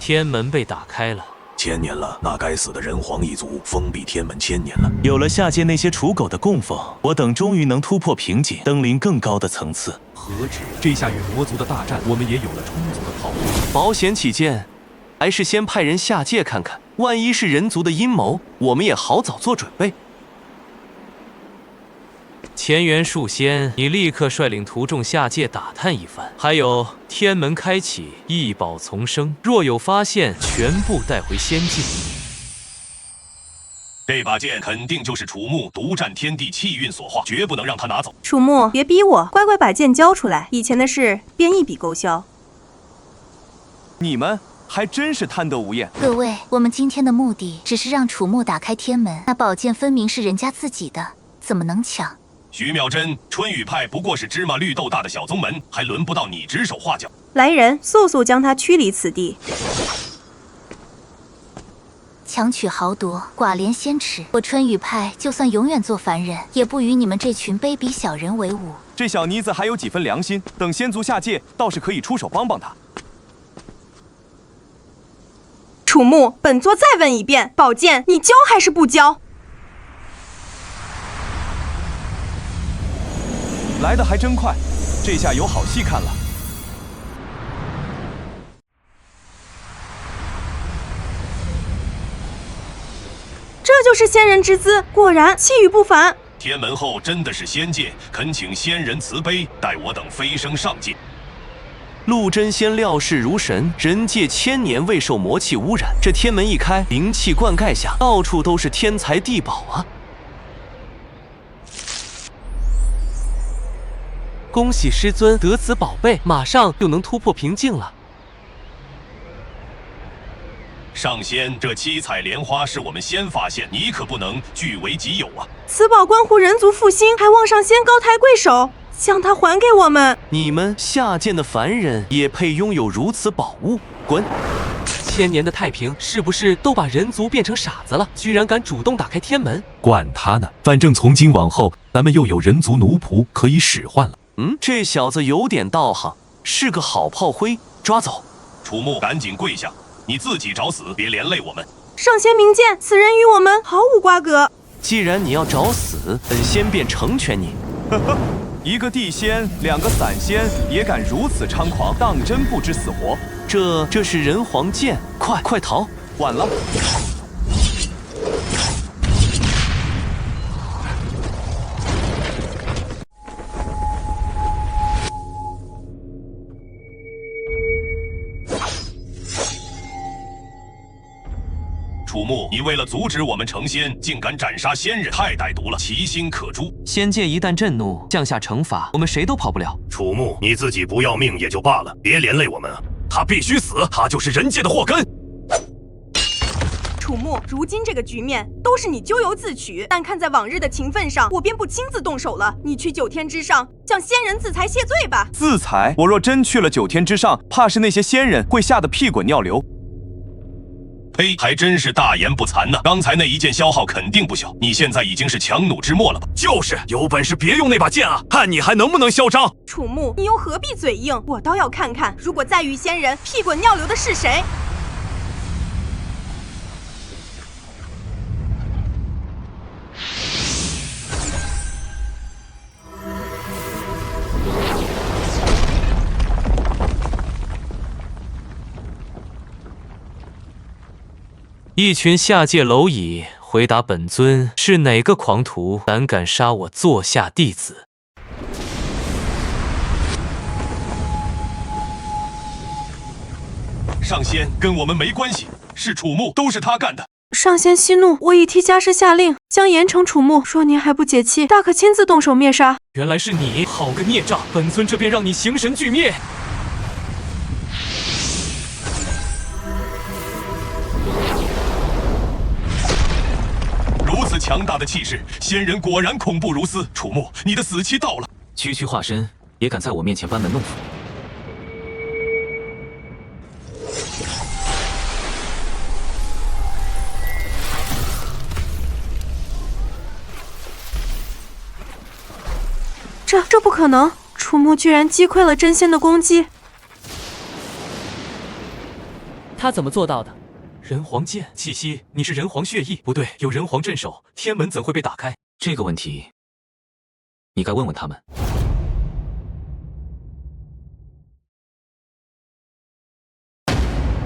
天门被打开了。1000年了，那该死的人皇一族封闭天门1000年了。有了下界那些刍狗的供奉，我等终于能突破瓶颈，登临更高的层次。何止这下与魔族的大战，我们也有了充足的炮火。保险起见，还是先派人下界看看，万一是人族的阴谋，我们也好早做准备。前元术仙，你立刻率领徒众下界打探一番。还有天门开启，异宝丛生，若有发现，全部带回仙境。这把剑肯定就是楚木独占天地气运所化，绝不能让他拿走。楚木，别逼我，乖乖把剑交出来。以前的事便一笔勾销。你们还真是贪得无厌。各位，我们今天的目的只是让楚木打开天门，那宝剑分明是人家自己的，怎么能抢？徐妙真，春雨派不过是芝麻绿豆大的小宗门，还轮不到你指手画脚。来人，速速将他驱离此地！强取豪夺，寡廉鲜耻。我春雨派就算永远做凡人，也不与你们这群卑鄙小人为伍。这小妮子还有几分良心，等仙族下界，倒是可以出手帮帮他。楚木，本座再问一遍，宝剑你交还是不交？来得还真快，这下有好戏看了。这就是仙人之姿，果然气宇不凡。天门后真的是仙界，恳请仙人慈悲，待我等飞升上界。陆真仙料事如神，人界1000年未受魔气污染，这天门一开，灵气灌溉下，到处都是天才地宝啊！恭喜师尊得此宝贝，马上就能突破瓶颈了。上仙，这七彩莲花是我们先发现，你可不能据为己有啊！此宝关乎人族复兴，还望上仙高抬贵手，将它还给我们。你们下贱的凡人也配拥有如此宝物？滚！1000年的太平，是不是都把人族变成傻子了？居然敢主动打开天门！管他呢，反正从今往后，咱们又有人族奴仆可以使唤了。这小子有点道行，是个好炮灰，抓走！楚木，赶紧跪下，你自己找死，别连累我们。上仙明鉴，此人与我们毫无瓜葛。既然你要找死，本仙便成全你。一个地仙，2个散仙，也敢如此猖狂，当真不知死活。这是人皇剑，快逃！晚了。楚木，你为了阻止我们成仙，竟敢斩杀仙人，太歹毒了，其心可诛。仙界一旦震怒，降下惩罚，我们谁都跑不了。楚木，你自己不要命也就罢了，别连累我们啊！他必须死，他就是人界的祸根。楚木，如今这个局面都是你咎由自取，但看在往日的情分上，我便不亲自动手了。你去9天之上，向仙人自裁谢罪吧。自裁？我若真去了9天之上，怕是那些仙人会吓得屁滚尿流。呸！还真是大言不惭呢。刚才那一剑消耗肯定不小，你现在已经是强弩之末了吧？就是，有本事别用那把剑啊，看你还能不能嚣张！楚木，你又何必嘴硬？我倒要看看，如果再遇仙人，屁滚尿流的是谁？一群下界蝼蚁回答本尊：是哪个狂徒胆敢杀我座下弟子？上仙跟我们没关系，是楚木，都是他干的。上仙息怒，我已替家师下令，将严惩楚木。若您还不解气，大可亲自动手灭杀。原来是你，好个孽障！本尊这便让你形神俱灭。如此强大的气势，仙人果然恐怖如斯。楚木，你的死期到了！区区化身也敢在我面前班门弄斧？这不可能！楚木居然击溃了真仙的攻击。他怎么做到的？人皇剑，气息，你是人皇血裔？不对，有人皇镇守，天门怎会被打开？这个问题，你该问问他们。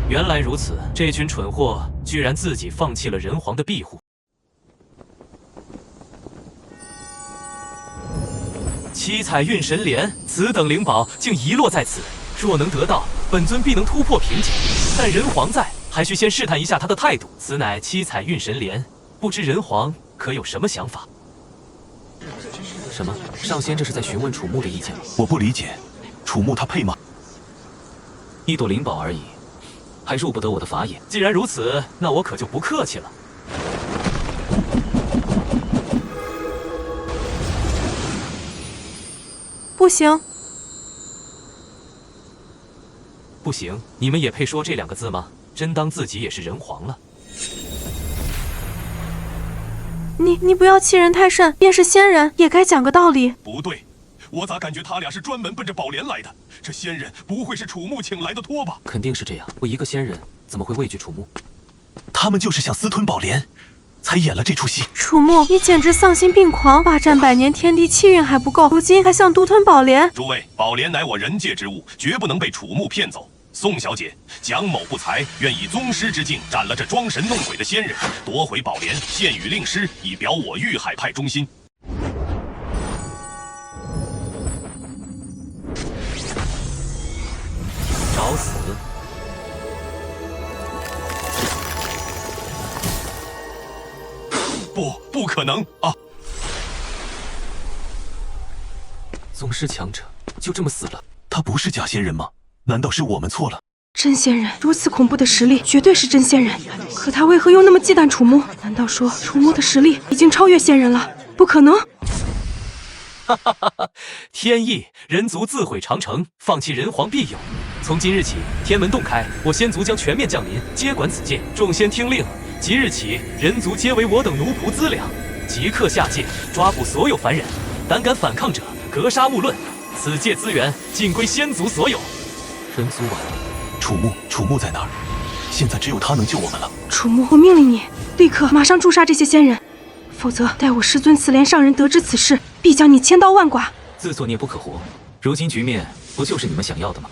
原来如此，这群蠢货居然自己放弃了人皇的庇护。七彩运神莲，此等灵宝竟遗落在此，若能得到，本尊必能突破瓶颈。但人皇在，还需先试探一下他的态度。此乃七彩运神莲，不知人皇可有什么想法？什么？上仙这是在询问楚木的意见？我不理解，楚木他配吗？一朵灵宝而已，还入不得我的法眼。既然如此，那我可就不客气了。不行，不行，你们也配说这2个字吗？真当自己也是人皇了？你不要欺人太甚，便是仙人也该讲个道理。不对，我咋感觉他俩是专门奔着宝莲来的？这仙人不会是楚木请来的托吧？肯定是这样，我一个仙人怎么会畏惧楚木？他们就是想私吞宝莲，才演了这出戏。楚木，你简直丧心病狂！霸占百年天地气运还不够，如今还想独吞宝莲。诸位，宝莲乃我人界之物，绝不能被楚木骗走。宋小姐，蒋某不才，愿以宗师之境斩了这装神弄鬼的仙人，夺回宝莲，献与令师，以表我玉海派忠心。找死！不可能啊！宗师强者就这么死了？他不是假仙人吗？难道是我们错了？真仙人，如此恐怖的实力，绝对是真仙人。可他为何又那么忌惮楚木？难道说楚木的实力已经超越仙人了？不可能！哈哈哈哈！天意，人族自毁长城，放弃人皇必有。从今日起，天门洞开，我仙族将全面降临，接管此界。众仙听令，即日起，人族皆为我等奴仆资粮，即刻下界，抓捕所有凡人，胆敢反抗者，格杀勿论。此界资源尽归仙族所有。人族完了。楚木在哪儿？现在只有他能救我们了。楚木，我命令你，立刻马上诛杀这些仙人，否则待我师尊慈莲上人得知此事，必将你千刀万剐。自作孽不可活，如今局面不就是你们想要的吗？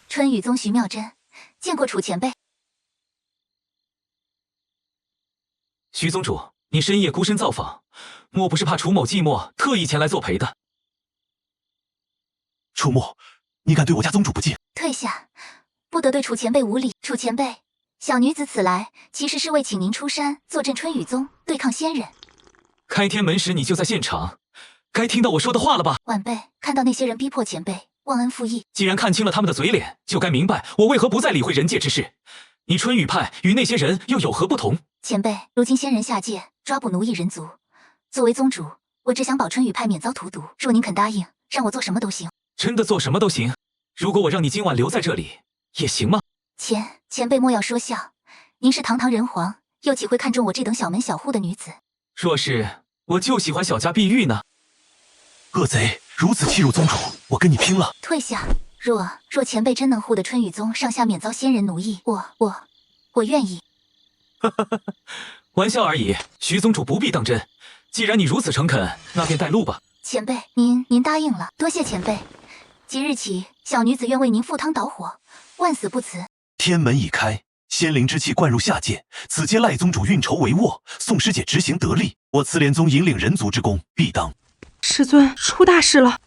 春雨宗徐妙真，见过楚前辈。徐宗主，你深夜孤身造访，莫不是怕楚某寂寞，特意前来作陪的？楚木，你敢对我家宗主不敬？退下，不得对楚前辈无礼。楚前辈，小女子此来其实是为请您出山坐镇春雨宗，对抗仙人。开天门时你就在现场，该听到我说的话了吧？晚辈看到那些人逼迫前辈，忘恩负义。既然看清了他们的嘴脸，就该明白我为何不再理会人界之事。你春雨派与那些人又有何不同？前辈，如今仙人下界，抓捕奴役人族。作为宗主，我只想保春雨派免遭荼毒。若您肯答应，让我做什么都行。真的做什么都行？如果我让你今晚留在这里，也行吗？前辈莫要说笑，您是堂堂人皇，又岂会看中我这等小门小户的女子？若是我就喜欢小家碧玉呢？恶贼，如此欺辱宗主，我跟你拼了！退下！若前辈真能护得春雨宗上下免遭仙人奴役，我愿意。玩笑而已，徐宗主不必当真。既然你如此诚恳，那便带路吧。前辈，您答应了，多谢前辈。即日起，小女子愿为您赴汤蹈火，万死不辞。天门已开，仙灵之气灌入下界，此界赖宗主运筹帷幄，宋师姐执行得力，我慈莲宗引领人族之功，必当。师尊出大事了！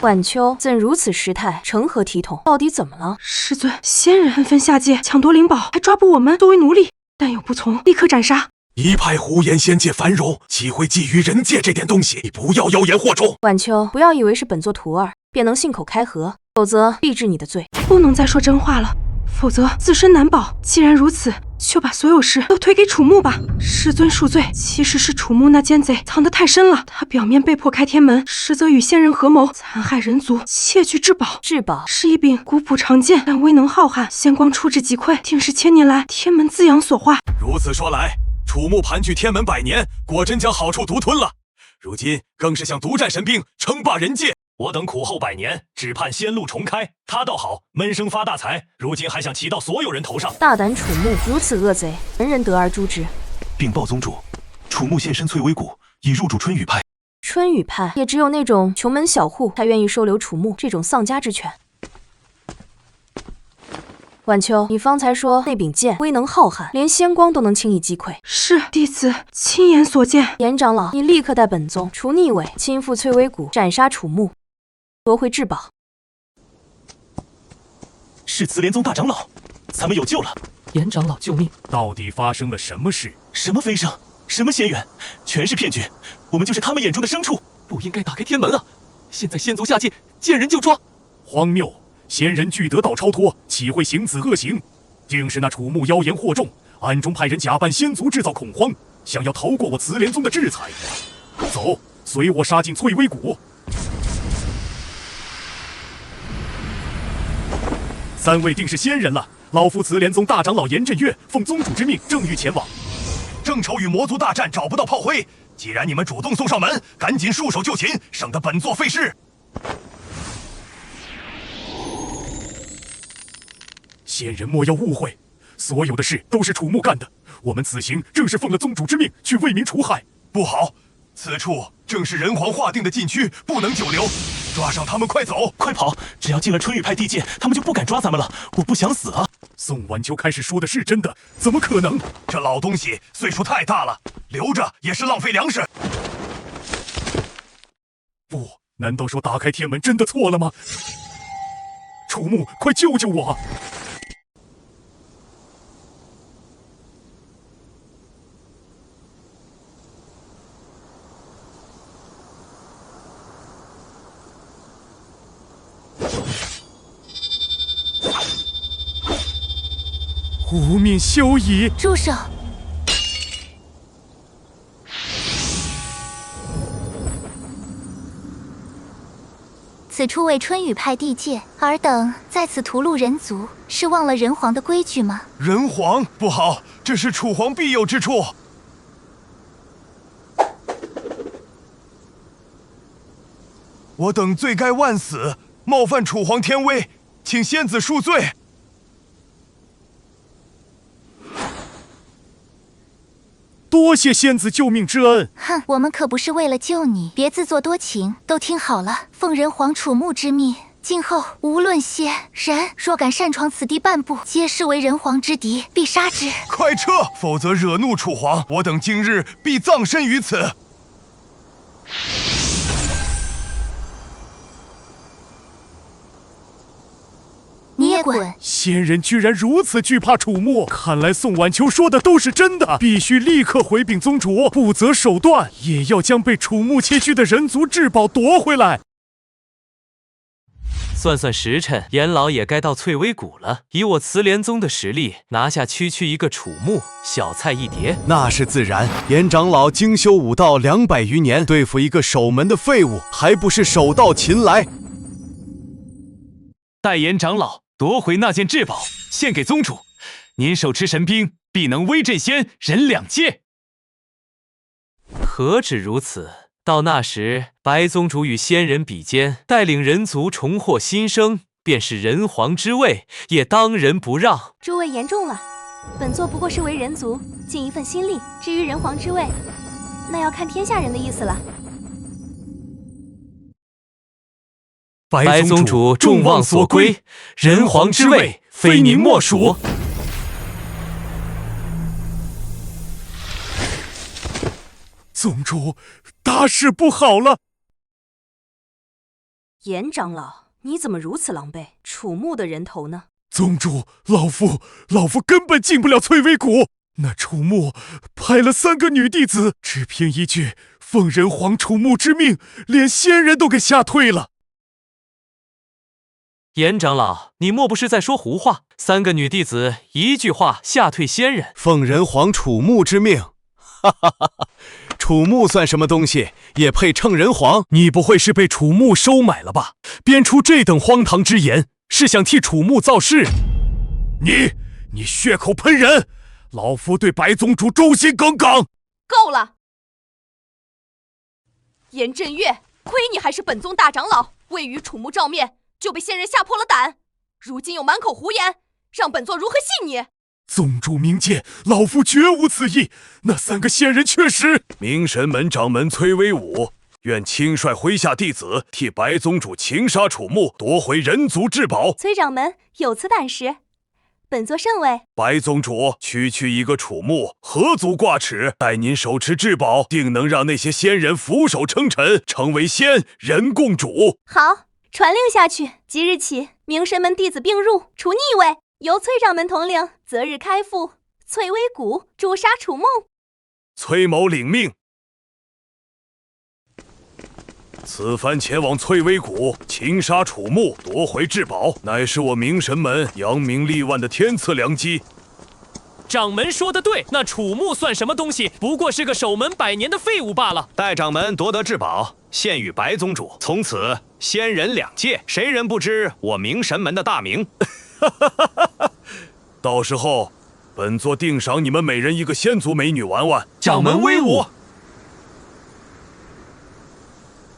晚秋怎如此失态，成何体统？到底怎么了？师尊，仙人纷纷下界抢夺灵宝，还抓捕我们作为奴隶，但有不从，立刻斩杀。一派胡言仙界繁荣，岂会觊觎人界这点东西？你不要妖言惑众！晚秋，不要以为是本座徒儿便能信口开河，否则必治你的罪。不能再说真话了，否则自身难保。既然如此，就把所有事都推给楚牧吧。师尊恕罪，其实是楚牧那奸贼藏得太深了。他表面被迫开天门，实则与仙人合谋，残害人族，窃据至宝。至宝是一柄古朴常见但威能浩瀚，仙光出至极溃，定是千年来天门滋养所化。如此说来，楚牧盘踞天门100年，果真将好处独吞了。如今更是想独占神兵，称霸人界。我等苦候100年，只盼仙路重开。他倒好，闷声发大财，如今还想骑到所有人头上。大胆楚牧，如此恶贼，人人得而诛之。禀报宗主，楚牧现身翠微谷，已入主春雨派。春雨派也只有那种穷门小户才愿意收留楚牧这种丧家之犬。晚秋，你方才说那柄剑威能浩瀚，连仙光都能轻易击溃。是，弟子亲眼所见。严长老，你立刻带本宗除逆伪，亲赴翠微谷斩杀楚牧，夺回至宝。是慈莲宗大长老，咱们有救了！严长老救命！到底发生了什么事？什么飞升，什么仙缘，全是骗局。我们就是他们眼中的牲畜。不应该打开天门啊！现在仙族下界，见人就抓。荒谬！仙人俱得道超脱，岂会行此恶行？定是那楚牧妖言惑众，暗中派人假扮仙族，制造恐慌，想要逃过我慈莲宗的制裁。走，随我杀进翠微谷。3位定是仙人了。老夫慈莲宗大长老严震岳奉宗主之命，正欲前往。正愁与魔族大战找不到炮灰，既然你们主动送上门，赶紧束手就擒，省得本座费事。仙人莫要误会，所有的事都是楚牧干的。我们此行正是奉了宗主之命去为民除害。不好，此处正是人皇划定的禁区，不能久留。抓上他们，快走，快跑！只要进了春雨派地界，他们就不敢抓咱们了。我不想死啊！宋晚秋开始说的是真的，怎么可能？这老东西岁数太大了，留着也是浪费粮食。不，难道说打开天门真的错了吗？楚牧，快救救我！无命休矣！住手！此处为春雨派地界，尔等在此屠戮人族，是忘了人皇的规矩吗？人皇不好，这是楚皇必有之处。我等罪该万死，冒犯楚皇天威，请仙子恕罪。多谢仙子救命之恩。哼，我们可不是为了救你，别自作多情。都听好了，奉人皇楚牧之命，今后无论仙人，若敢擅闯此地半步，皆视为人皇之敌，必杀之。快撤，否则惹怒楚皇，我等今日必葬身于此。你也滚！仙人居然如此惧怕楚牧，看来宋晚秋说的都是真的，必须立刻回禀宗主，不择手段也要将被楚牧窃据的人族至宝夺回来。算算时辰，严老也该到翠微谷了。以我慈莲宗的实力，拿下区区一个楚牧，小菜一碟。那是自然，严长老精修武道200余年，对付一个守门的废物，还不是手到擒来？待严长老夺回那件至宝，献给宗主，您手持神兵，必能威震仙人两界。何止如此，到那时，白宗主与仙人比肩，带领人族重获新生，便是人皇之位，也当仁不让。诸位言重了，本座不过是为人族尽一份心力，至于人皇之位，那要看天下人的意思了。白宗主众望所归，人皇之位非您莫属。宗主，大事不好了！严长老，你怎么如此狼狈？楚牧的人头呢？宗主，老夫根本进不了翠微谷。那楚牧派了3个女弟子，只凭一句奉人皇楚牧之命，连仙人都给吓退了。严长老，你莫不是在说胡话？3个女弟子一句话吓退仙人，奉人皇楚穆之命。哈哈哈哈！楚穆算什么东西，也配称人皇？你不会是被楚穆收买了吧？编出这等荒唐之言，是想替楚穆造势？你血口喷人！老夫对白宗主忠心耿耿。够了！严震岳，亏你还是本宗大长老，未与楚穆照面就被仙人吓破了胆，如今又满口胡言，让本座如何信你？宗主明鉴，老夫绝无此意。那3个仙人确实……明神门掌门崔威武愿亲率麾下弟子替白宗主擒杀楚穆，夺回人族至宝。崔掌门有此胆识，本座甚为。白宗主区一个楚穆，何足挂齿？待您手持至宝，定能让那些仙人俯首称臣，成为仙人共主。好，传令下去，即日起，明神门弟子并入，除逆位。由崔掌门统领，择日开赴翠微谷诛杀楚穆。崔某领命。此番前往翠微谷擒杀楚穆，夺回至宝，乃是我明神门扬名立万的天赐良机。掌门说的对，那楚穆算什么东西？不过是个守门100年的废物罢了。待掌门夺得至宝，献与白宗主，从此仙人两界，谁人不知我明神门的大名？到时候，本座定赏你们每人1个仙族美女玩玩。掌门威武！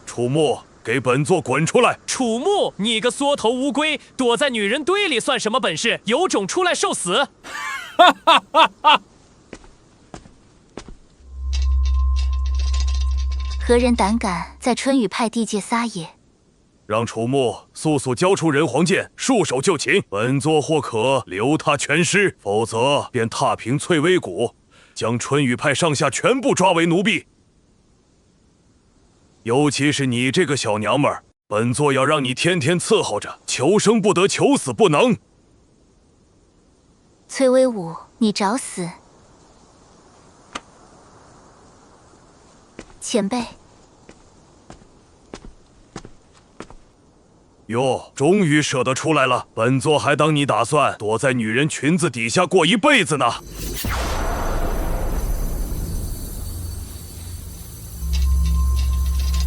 楚穆，给本座滚出来！楚穆，你个缩头乌龟，躲在女人堆里算什么本事？有种出来受死！哈哈哈哈！何人胆敢在春雨派地界撒野？让楚穆速交出人皇剑，束手就擒。本座或可留他全尸，否则便踏平翠微谷，将春雨派上下全部抓为奴婢。尤其是你这个小娘们儿，本座要让你天天伺候着，求生不得，求死不能。崔威武，你找死！前辈。哟，终于舍得出来了，本座还当你打算躲在女人裙子底下过一辈子呢。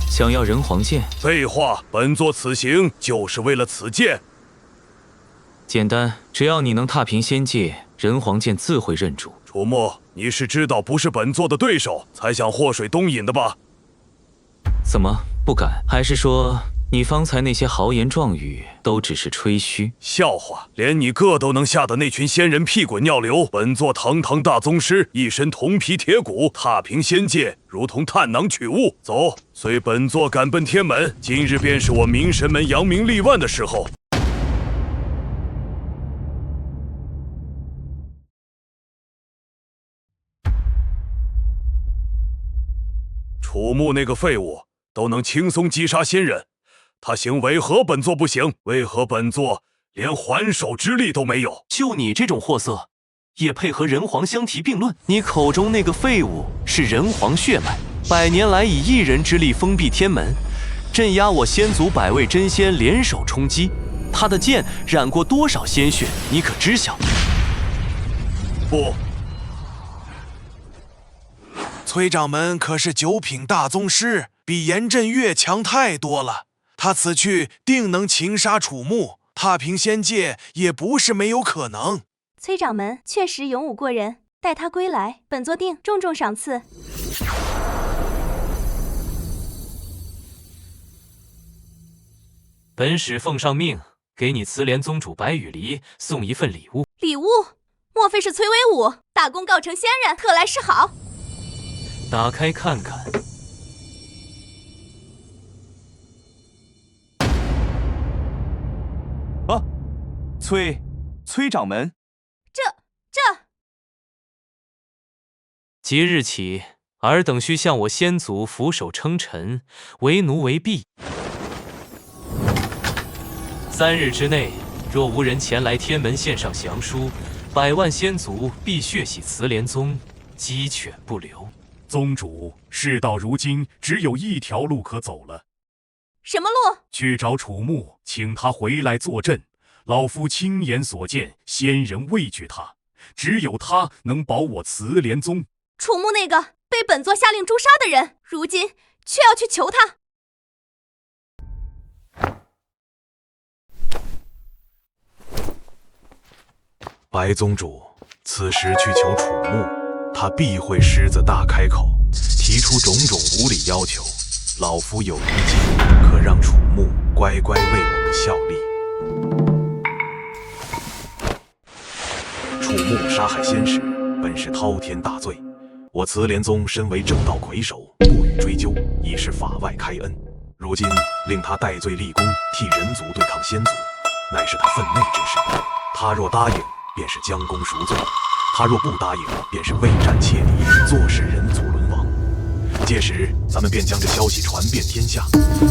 想要人皇剑？废话，本座此行就是为了此剑。简单，只要你能踏平仙界，人皇剑自会认主。楚穆，你是知道不是本座的对手，才想祸水东引的吧？怎么不敢？还是说你方才那些豪言壮语都只是吹嘘？笑话，连你个都能吓得那群仙人屁滚尿流。本座堂堂大宗师，一身铜皮铁骨，踏平仙界如同探囊取物。走，随本座赶奔天门，今日便是我明神门扬名立万的时候。楚穆那个废物都能轻松击杀仙人，他行为何本座不行？为何本座连还手之力都没有？就你这种货色，也配和人皇相提并论？你口中那个废物是人皇血脉，100年来以一人之力封闭天门，镇压我仙族100位真仙联手冲击，他的剑染过多少鲜血，你可知晓？不。崔掌门可是9品大宗师，比严震岳强太多了。他此去定能擒杀楚穆，踏平仙界也不是没有可能。崔掌门确实勇武过人，待他归来，本座定重重赏赐。本使奉上命，给你慈莲宗主白羽离送一份礼物。礼物？莫非是崔威武大功告成仙人，特来示好？打开看看。啊，崔掌门，这即日起，尔等需向我仙族俯首称臣，为奴为婢。3日之内，若无人前来天门献上降书，100万仙族必血洗慈莲宗，鸡犬不留。宗主，事到如今，只有一条路可走了。什么路？去找楚木，请他回来坐镇。老夫亲眼所见，仙人畏惧他，只有他能保我慈莲宗。楚木那个被本座下令诛杀的人，如今却要去求他。白宗主此时去求楚木，他必会狮子大开口，提出种种无理要求。老夫有一计，可让楚木乖乖为我们效力。楚木杀害仙使，本是滔天大罪。我慈莲宗身为正道魁首，不予追究，已是法外开恩。如今令他戴罪立功，替人族对抗仙族，乃是他分内之事。他若答应，便是将功赎罪；他若不答应，便是畏战切离，坐视人族沦亡。届时，咱们便将这消息传遍天下，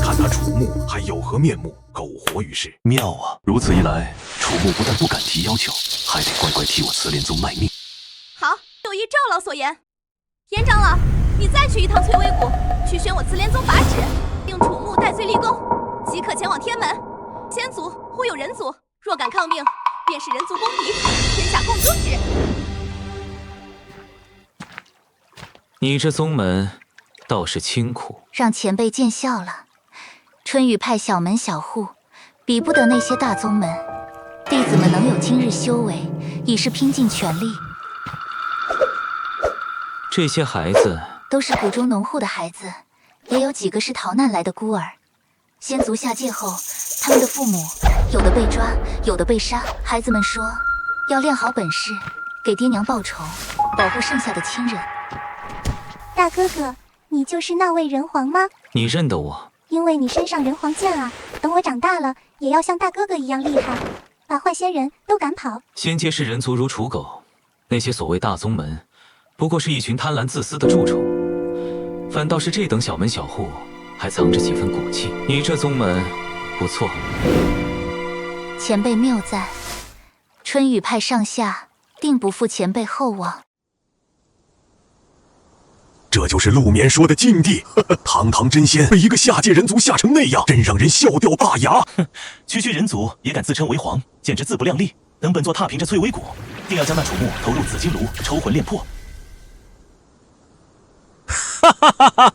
看他楚木还有何面目苟活于世。妙啊！如此一来，楚木不但不敢提要求，还得乖乖替我慈莲宗卖命。好，就依赵老所言。严长老，你再去一趟翠微谷，去宣我慈莲宗法旨，令楚木戴罪立功，即可前往天门。仙族忽有人族，若敢抗命，便是人族公敌，天下共诛之。你这宗门倒是清苦，让前辈见笑了。春雨派小门小户，比不得那些大宗门。弟子们能有今日修为，已是拼尽全力。这些孩子都是谷中农户的孩子，也有几个是逃难来的孤儿。仙族下界后，他们的父母有的被抓，有的被杀。孩子们说，要练好本事，给爹娘报仇，保护剩下的亲人。大哥哥，你就是那位人皇吗？你认得我？因为你身上人皇剑啊，等我长大了，也要像大哥哥一样厉害，把坏仙人都赶跑。仙界视人族如刍狗，那些所谓大宗门，不过是一群贪婪自私的蛀虫，反倒是这等小门小户还藏着几分骨气。你这宗门不错。前辈谬赞，春雨派上下定不负前辈厚望。这就是陆眠说的境地，堂堂真仙被一个下界人族吓成那样，真让人笑掉大牙。哼，区人族也敢自称为皇，简直自不量力。等本座踏平这翠微谷，定要将那楚木投入紫金炉，抽魂炼魄。哈哈哈哈！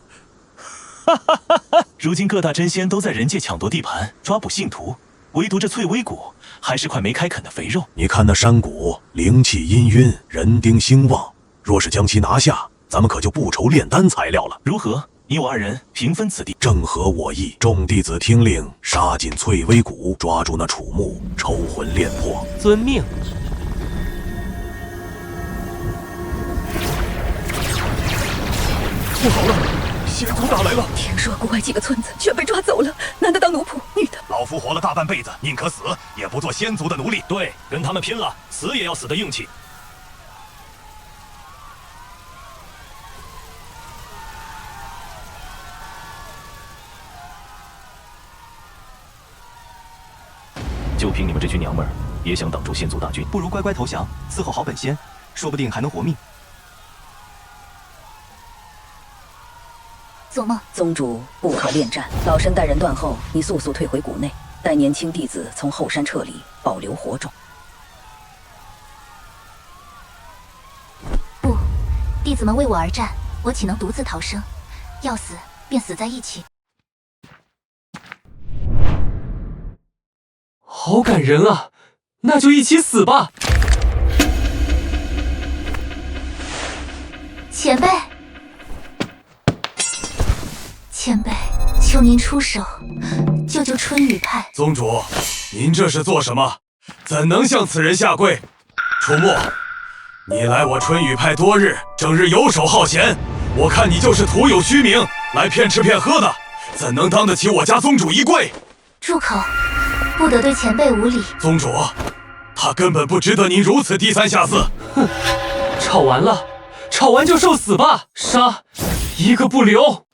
哈哈哈哈！如今各大真仙都在人界抢夺地盘，抓捕信徒，唯独这翠微谷还是块没开垦的肥肉。你看那山谷，灵气氤氲，人丁兴旺，若是将其拿下，咱们可就不愁炼丹材料了。如何？你我二人平分此地，正合我意。众弟子听令，杀进翠微谷，抓住那楚木，抽魂炼魄。遵命。不好了，仙族打来了！听说国外几个村子全被抓走了，男的当奴仆，女的……老夫活了大半辈子，宁可死也不做仙族的奴隶。对，跟他们拼了，死也要死的硬气。就凭你们这群娘们儿，也想挡住仙族大军？不如乖乖投降，伺候好本仙，说不定还能活命。做梦！宗主不可恋战，老身带人断后，你速速退回谷内，待年轻弟子从后山撤离，保留火种。不，弟子们为我而战，我岂能独自逃生？要死便死在一起。好感人啊，那就一起死吧。前辈，前辈，求您出手，救救春雨派。宗主，您这是做什么？怎能向此人下跪？楚木，你来我春雨派多日，整日游手好闲，我看你就是徒有虚名，来骗吃骗喝的，怎能当得起我家宗主一跪？住口！不得对前辈无礼。宗主，他根本不值得您如此低三下四。哼，吵完了，吵完就受死吧，杀一个不留。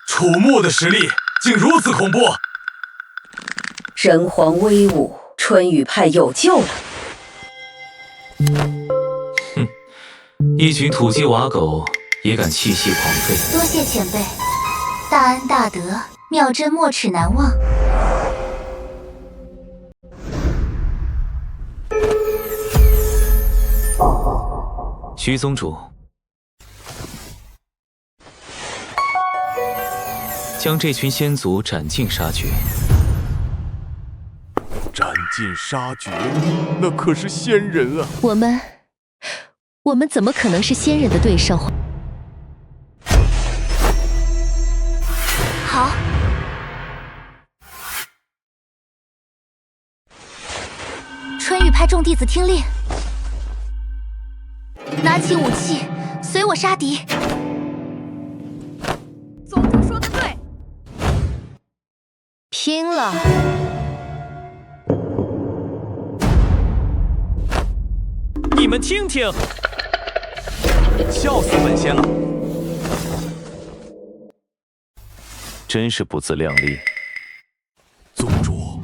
楚牧的实力竟如此恐怖！人皇威武，春雨派有救了。哼，一群土鸡瓦狗也敢弃械狂吠。多谢前辈，大恩大德，妙真没齿难忘。徐宗主，将这群仙族斩尽杀绝。斩尽杀绝，那可是仙人啊！我们怎么可能是仙人的对手？好，春雨派众弟子听令，拿起武器，随我杀敌。宗主说的对，拼了！你们听听，笑死本仙了！真是不自量力。宗主，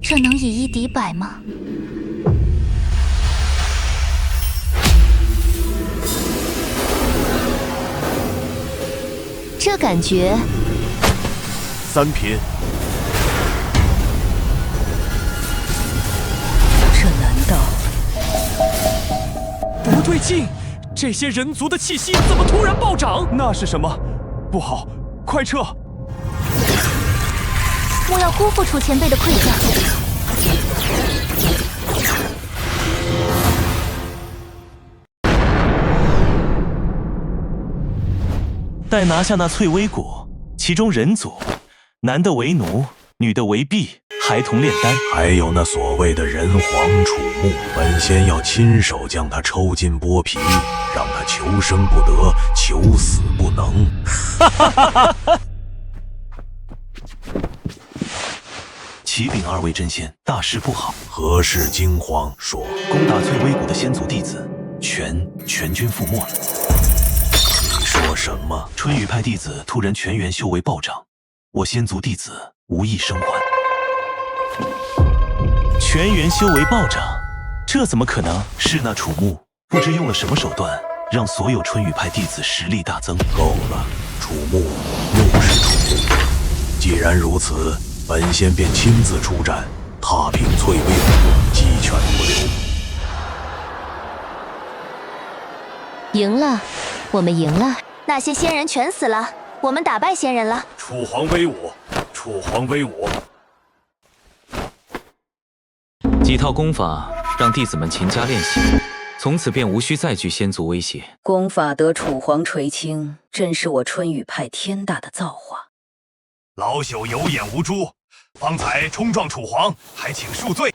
这能以一敌百吗？这感觉3品。这难道不对劲？这些人族的气息怎么突然暴涨？那是什么？不好，快撤！莫要辜负楚前辈的馈赠。待拿下那翠微谷，其中人族，男的为奴，女的为婢，孩童炼丹。还有那所谓的人皇楚牧，本仙要亲手将他抽筋剥皮，让他求生不得，求死不能。启禀2位真仙，大事不好！何事惊慌？说，攻打翠微谷的仙族弟子全军覆没了。你说什么？春雨派弟子突然全员修为暴涨，我仙族弟子无一生还。全员修为暴涨，这怎么可能？是那楚牧不知用了什么手段，让所有春雨派弟子实力大增。够了，楚牧又是楚牧。既然如此，本仙便亲自出战，踏平翠微谷，鸡犬不留。赢了，我们赢了。那些仙人全死了，我们打败仙人了。楚皇威武，楚皇威武！几套功法让弟子们勤加练习，从此便无需再惧仙族威胁。功法得楚皇垂青，真是我春雨派天大的造化。老朽有眼无珠，方才冲撞楚皇，还请恕罪。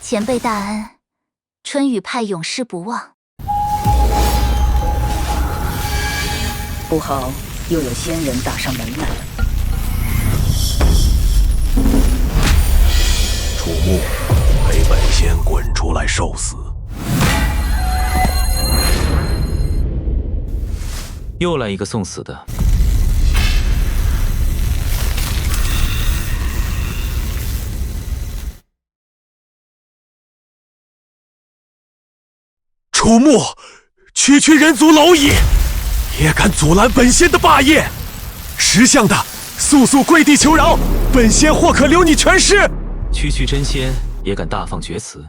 前辈大恩，春雨派永世不忘。不好，又有仙人打上门来了。楚牧，陪本仙滚出来受死！又来一个送死的。楚牧，区区人族蝼蚁，也敢阻拦本仙的霸业！识相的，速速跪地求饶，本仙或可留你全尸！区区真仙也敢大放厥词？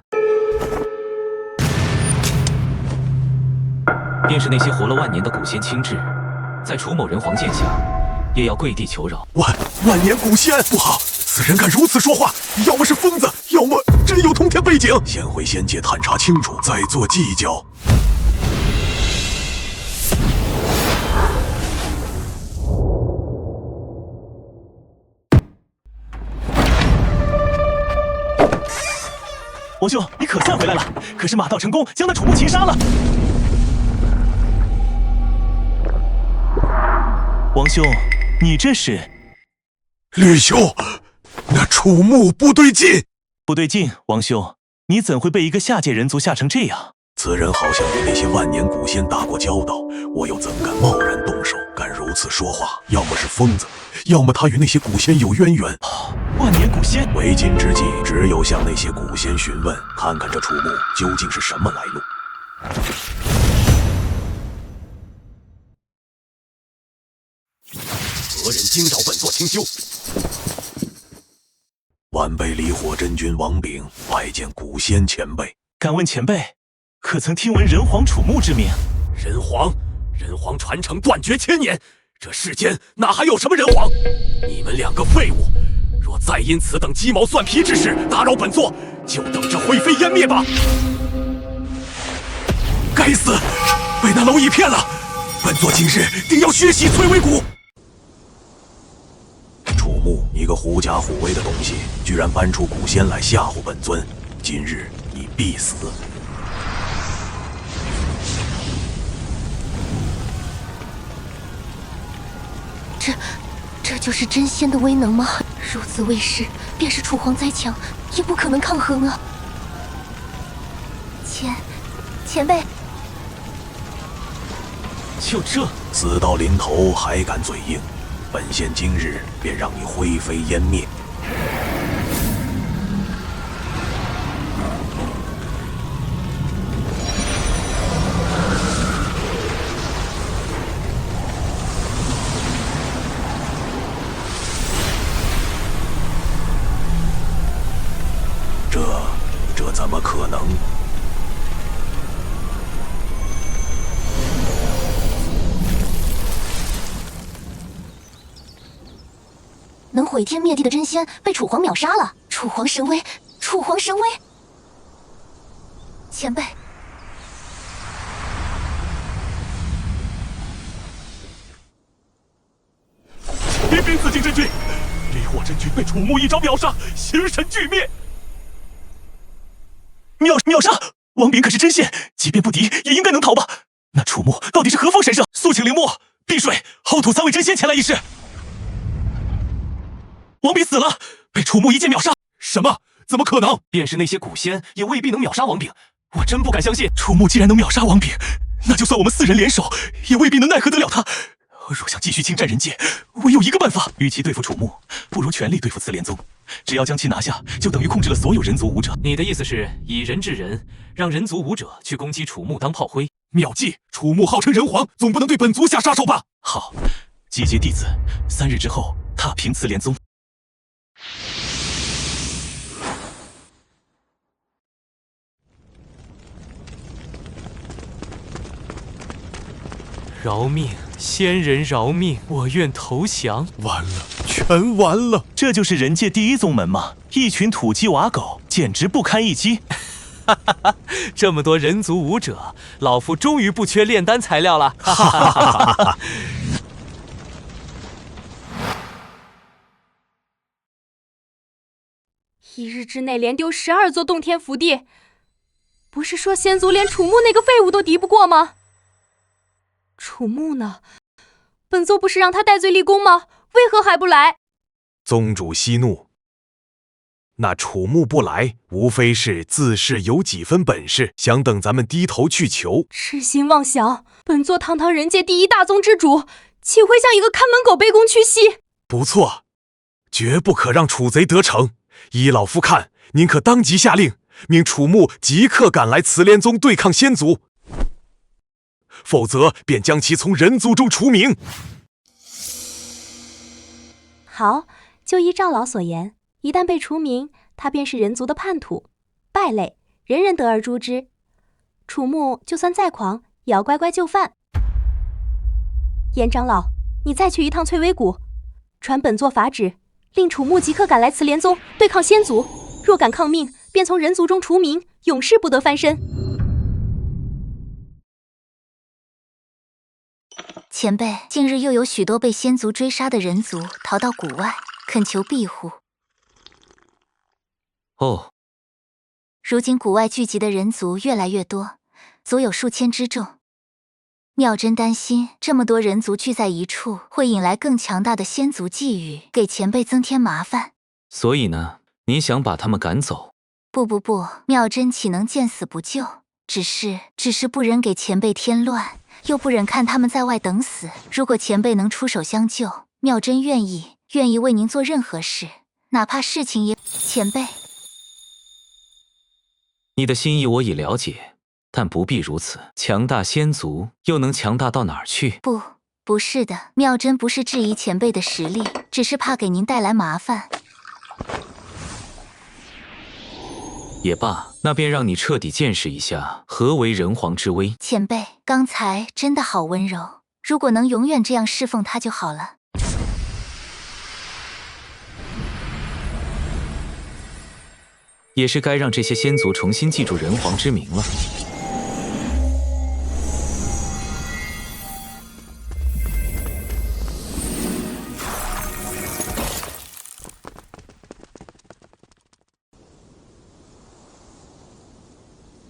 便是那些活了万年的古仙清智，在楚某人皇剑下，也要跪地求饶。万年古仙，不好！此人敢如此说话，要么是疯子，要么真有通天背景。先回仙界探查清楚，再做计较。王兄，你可算回来了！可是马道成功将那楚牧擒杀了。王兄，你这是？吕兄，那楚木不对劲！不对劲，王兄，你怎会被一个下界人族吓成这样？此人好像与那些万年古仙打过交道，我又怎敢贸然动手？敢如此说话，要么是疯子，要么他与那些古仙有渊源。万年古仙，为今之计，只有向那些古仙询问，看看这楚木究竟是什么来路。何人惊扰本座清修？晚辈离火真君王炳拜见古仙前辈。敢问前辈，可曾听闻人皇楚木之名？人皇传承断绝千年，这世间哪还有什么人皇？你们两个废物，若再因此等鸡毛蒜皮之事打扰本座，就等着灰飞烟灭吧！该死，被那蝼蚁骗了！本座今日定要血洗崔维古！楚木，你个狐假虎威的东西，居然搬出古仙来吓唬本尊，今日你必死！这就是真仙的威能吗？如此威势，便是楚皇再强，也不可能抗衡啊！前辈，就这，死到临头还敢嘴硬，本仙今日便让你灰飞烟灭！这怎么可能？能毁天灭地的真仙被楚皇秒杀了！楚皇神威！楚皇神威！前辈，偏偏自尽真君，离火真君被楚木一招秒杀，形神俱灭！秒杀！王炳可是真仙，即便不敌，也应该能逃吧？那楚木到底是何方神圣？速请陵墓碧水、后土3位真仙前来一试。王炳死了，被楚木一剑秒杀。什么？怎么可能？便是那些古仙也未必能秒杀王炳。我真不敢相信，楚木既然能秒杀王炳，那就算我们4人联手，也未必能奈何得了他。若想继续侵占人界，唯有一个办法，与其对付楚木，不如全力对付慈莲宗。只要将其拿下，就等于控制了所有人族武者。你的意思是以人制人，让人族武者去攻击楚木当炮灰？妙计！楚木号称人皇，总不能对本族下杀手吧？好，集结弟子，3日之后踏平慈莲宗。饶命！仙人饶命！我愿投降。完了，全完了！这就是人界第一宗门吗？一群土鸡瓦狗，简直不堪一击。哈哈哈！这么多人族武者，老夫终于不缺炼丹材料了。哈哈哈哈！1日之内连丢12座洞天福地，不是说仙族连楚木那个废物都敌不过吗？楚木呢？本座不是让他戴罪立功吗？为何还不来？宗主息怒，那楚木不来，无非是自恃有几分本事，想等咱们低头去求。痴心妄想！本座堂堂人界第一大宗之主，岂会向一个看门狗卑躬屈膝？不错，绝不可让楚贼得逞。依老夫看，您可当即下令，命楚木即刻赶来慈莲宗对抗仙族。否则便将其从人族中除名。好，就依赵老所言，一旦被除名，他便是人族的叛徒、败类，人人得而诛之。楚木就算再狂，也要乖乖就范。严长老，你再去一趟翠微谷，传本座法旨，令楚木即刻赶来慈莲宗对抗仙族。若敢抗命，便从人族中除名，永世不得翻身。前辈，近日又有许多被仙族追杀的人族逃到谷外，恳求庇护。哦，如今谷外聚集的人族越来越多，足有数千之众。妙真担心这么多人族聚在一处，会引来更强大的仙族觊觎，给前辈增添麻烦。所以呢，你想把他们赶走？不，妙真岂能见死不救？只是不忍给前辈添乱，又不忍看他们在外等死。如果前辈能出手相救，妙真愿意为您做任何事，哪怕事情也……前辈，你的心意我已了解，但不必如此。强大仙族又能强大到哪儿去？不是的，妙真不是质疑前辈的实力，只是怕给您带来麻烦。也罢，那便让你彻底见识一下何为人皇之威。前辈，刚才真的好温柔，如果能永远这样侍奉他就好了。也是该让这些仙族重新记住人皇之名了。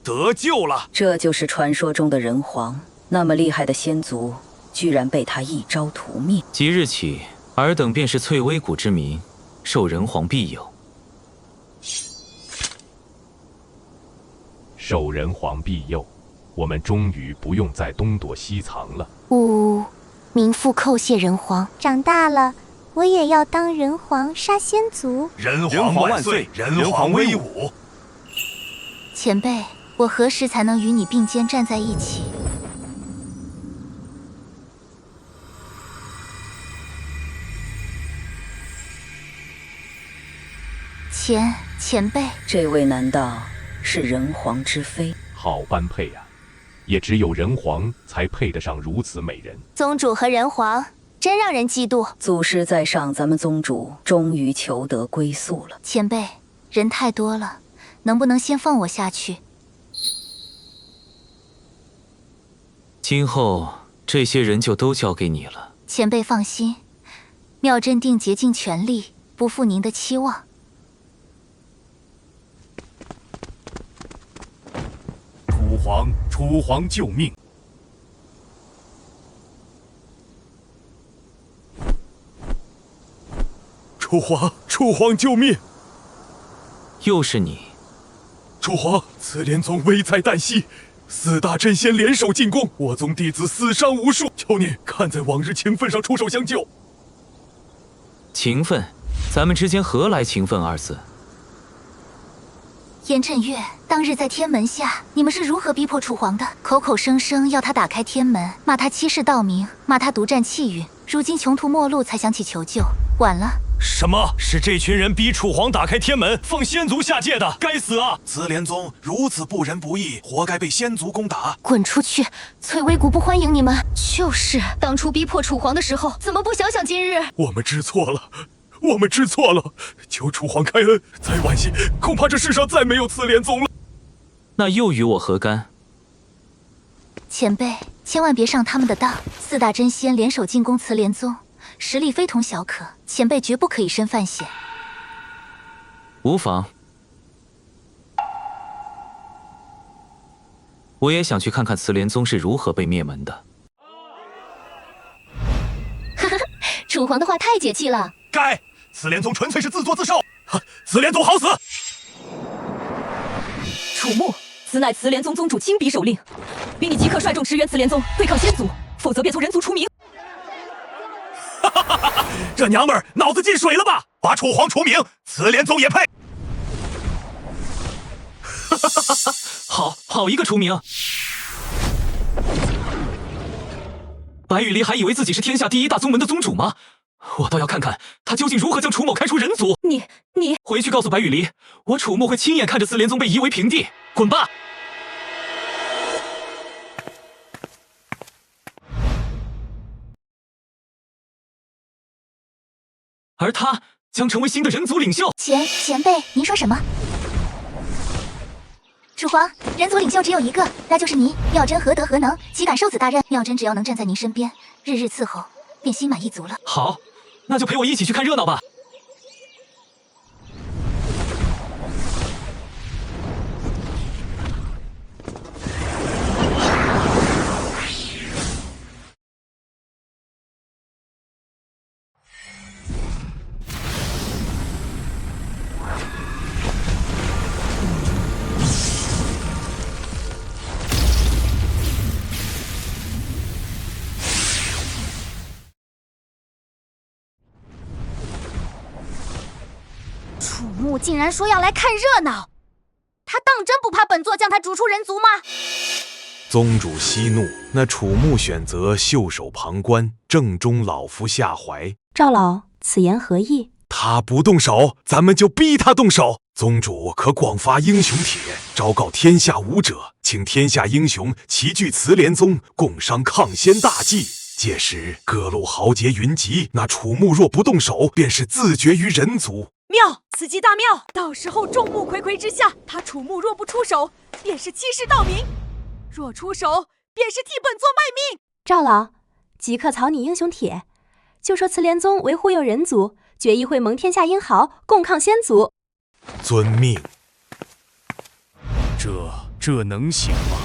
得救了！这就是传说中的人皇，那么厉害的仙族，居然被他一招屠灭。即日起，尔等便是翠微谷之民，受人皇庇佑。受人皇庇佑，我们终于不用再东躲西藏了。民妇叩谢人皇。长大了，我也要当人皇，杀仙族。人皇万岁！人皇威武！前辈，我何时才能与你并肩站在一起？前辈，这位难道是人皇之妃？好般配啊！也只有人皇才配得上如此美人。宗主和人皇真让人嫉妒。祖师在上，咱们宗主终于求得归宿了。前辈，人太多了，能不能先放我下去？今后这些人就都交给你了。前辈放心，妙真定竭尽全力，不负您的期望。楚皇救命！楚皇救命！又是你！楚皇，慈莲宗危在旦夕，4大真仙联手进攻，我宗弟子死伤无数，求你看在往日情分上出手相救。情分？咱们之间何来情分二字？严震岳当日在天门下，你们是如何逼迫楚皇的？口口声声要他打开天门，骂他欺世盗名，骂他独占气运。如今穷途末路才想起求救，晚了。什么？是这群人逼楚皇打开天门，放仙族下界的？该死啊！慈莲宗如此不仁不义，活该被仙族攻打。滚出去！翠微谷不欢迎你们。就是当初逼迫楚皇的时候，怎么不想想今日？我们知错了，求楚皇开恩。再惋惜，恐怕这世上再没有慈莲宗了。那又与我何干？前辈，千万别上他们的当。4大真仙联手进攻慈莲宗，实力非同小可，前辈绝不可以身犯险。无妨，我也想去看看慈莲宗是如何被灭门的。楚皇的话太解气了。该，慈莲宗纯粹是自作自受。慈莲宗好死！楚牧，此乃慈莲宗宗主亲笔手令，逼你即刻率众驰援慈莲宗，对抗仙族，否则便从人族除名。这娘们儿脑子进水了吧？把楚皇除名，慈莲宗也配？好一个除名！白羽离还以为自己是天下第1大宗门的宗主吗？我倒要看看他究竟如何将楚某开除人族。你回去告诉白羽离，我楚牧会亲眼看着慈莲宗被夷为平地。滚吧！而他将成为新的人族领袖。前辈，您说什么？楚皇，人族领袖只有一个，那就是你。妙真何德何能，岂敢受此大任？妙真只要能站在您身边，日日伺候，便心满意足了。好，那就陪我一起去看热闹吧。木竟然说要来看热闹，他当真不怕本座将他逐出人族吗？宗主息怒，那楚木选择袖手旁观，正中老夫下怀。赵老，此言何意？他不动手，咱们就逼他动手。宗主可广发英雄帖，昭告天下武者，请天下英雄齐聚慈莲宗，共商抗仙大计。届时各路豪杰云集，那楚木若不动手，便是自绝于人族。妙，此计大妙！到时候众目睽睽之下，他楚木若不出手，便是欺世盗名；若出手，便是替本座卖命。赵老，即刻草拟英雄帖，就说慈莲宗为护佑人族，决议会盟天下英豪，共抗仙族。遵命。这能行吗？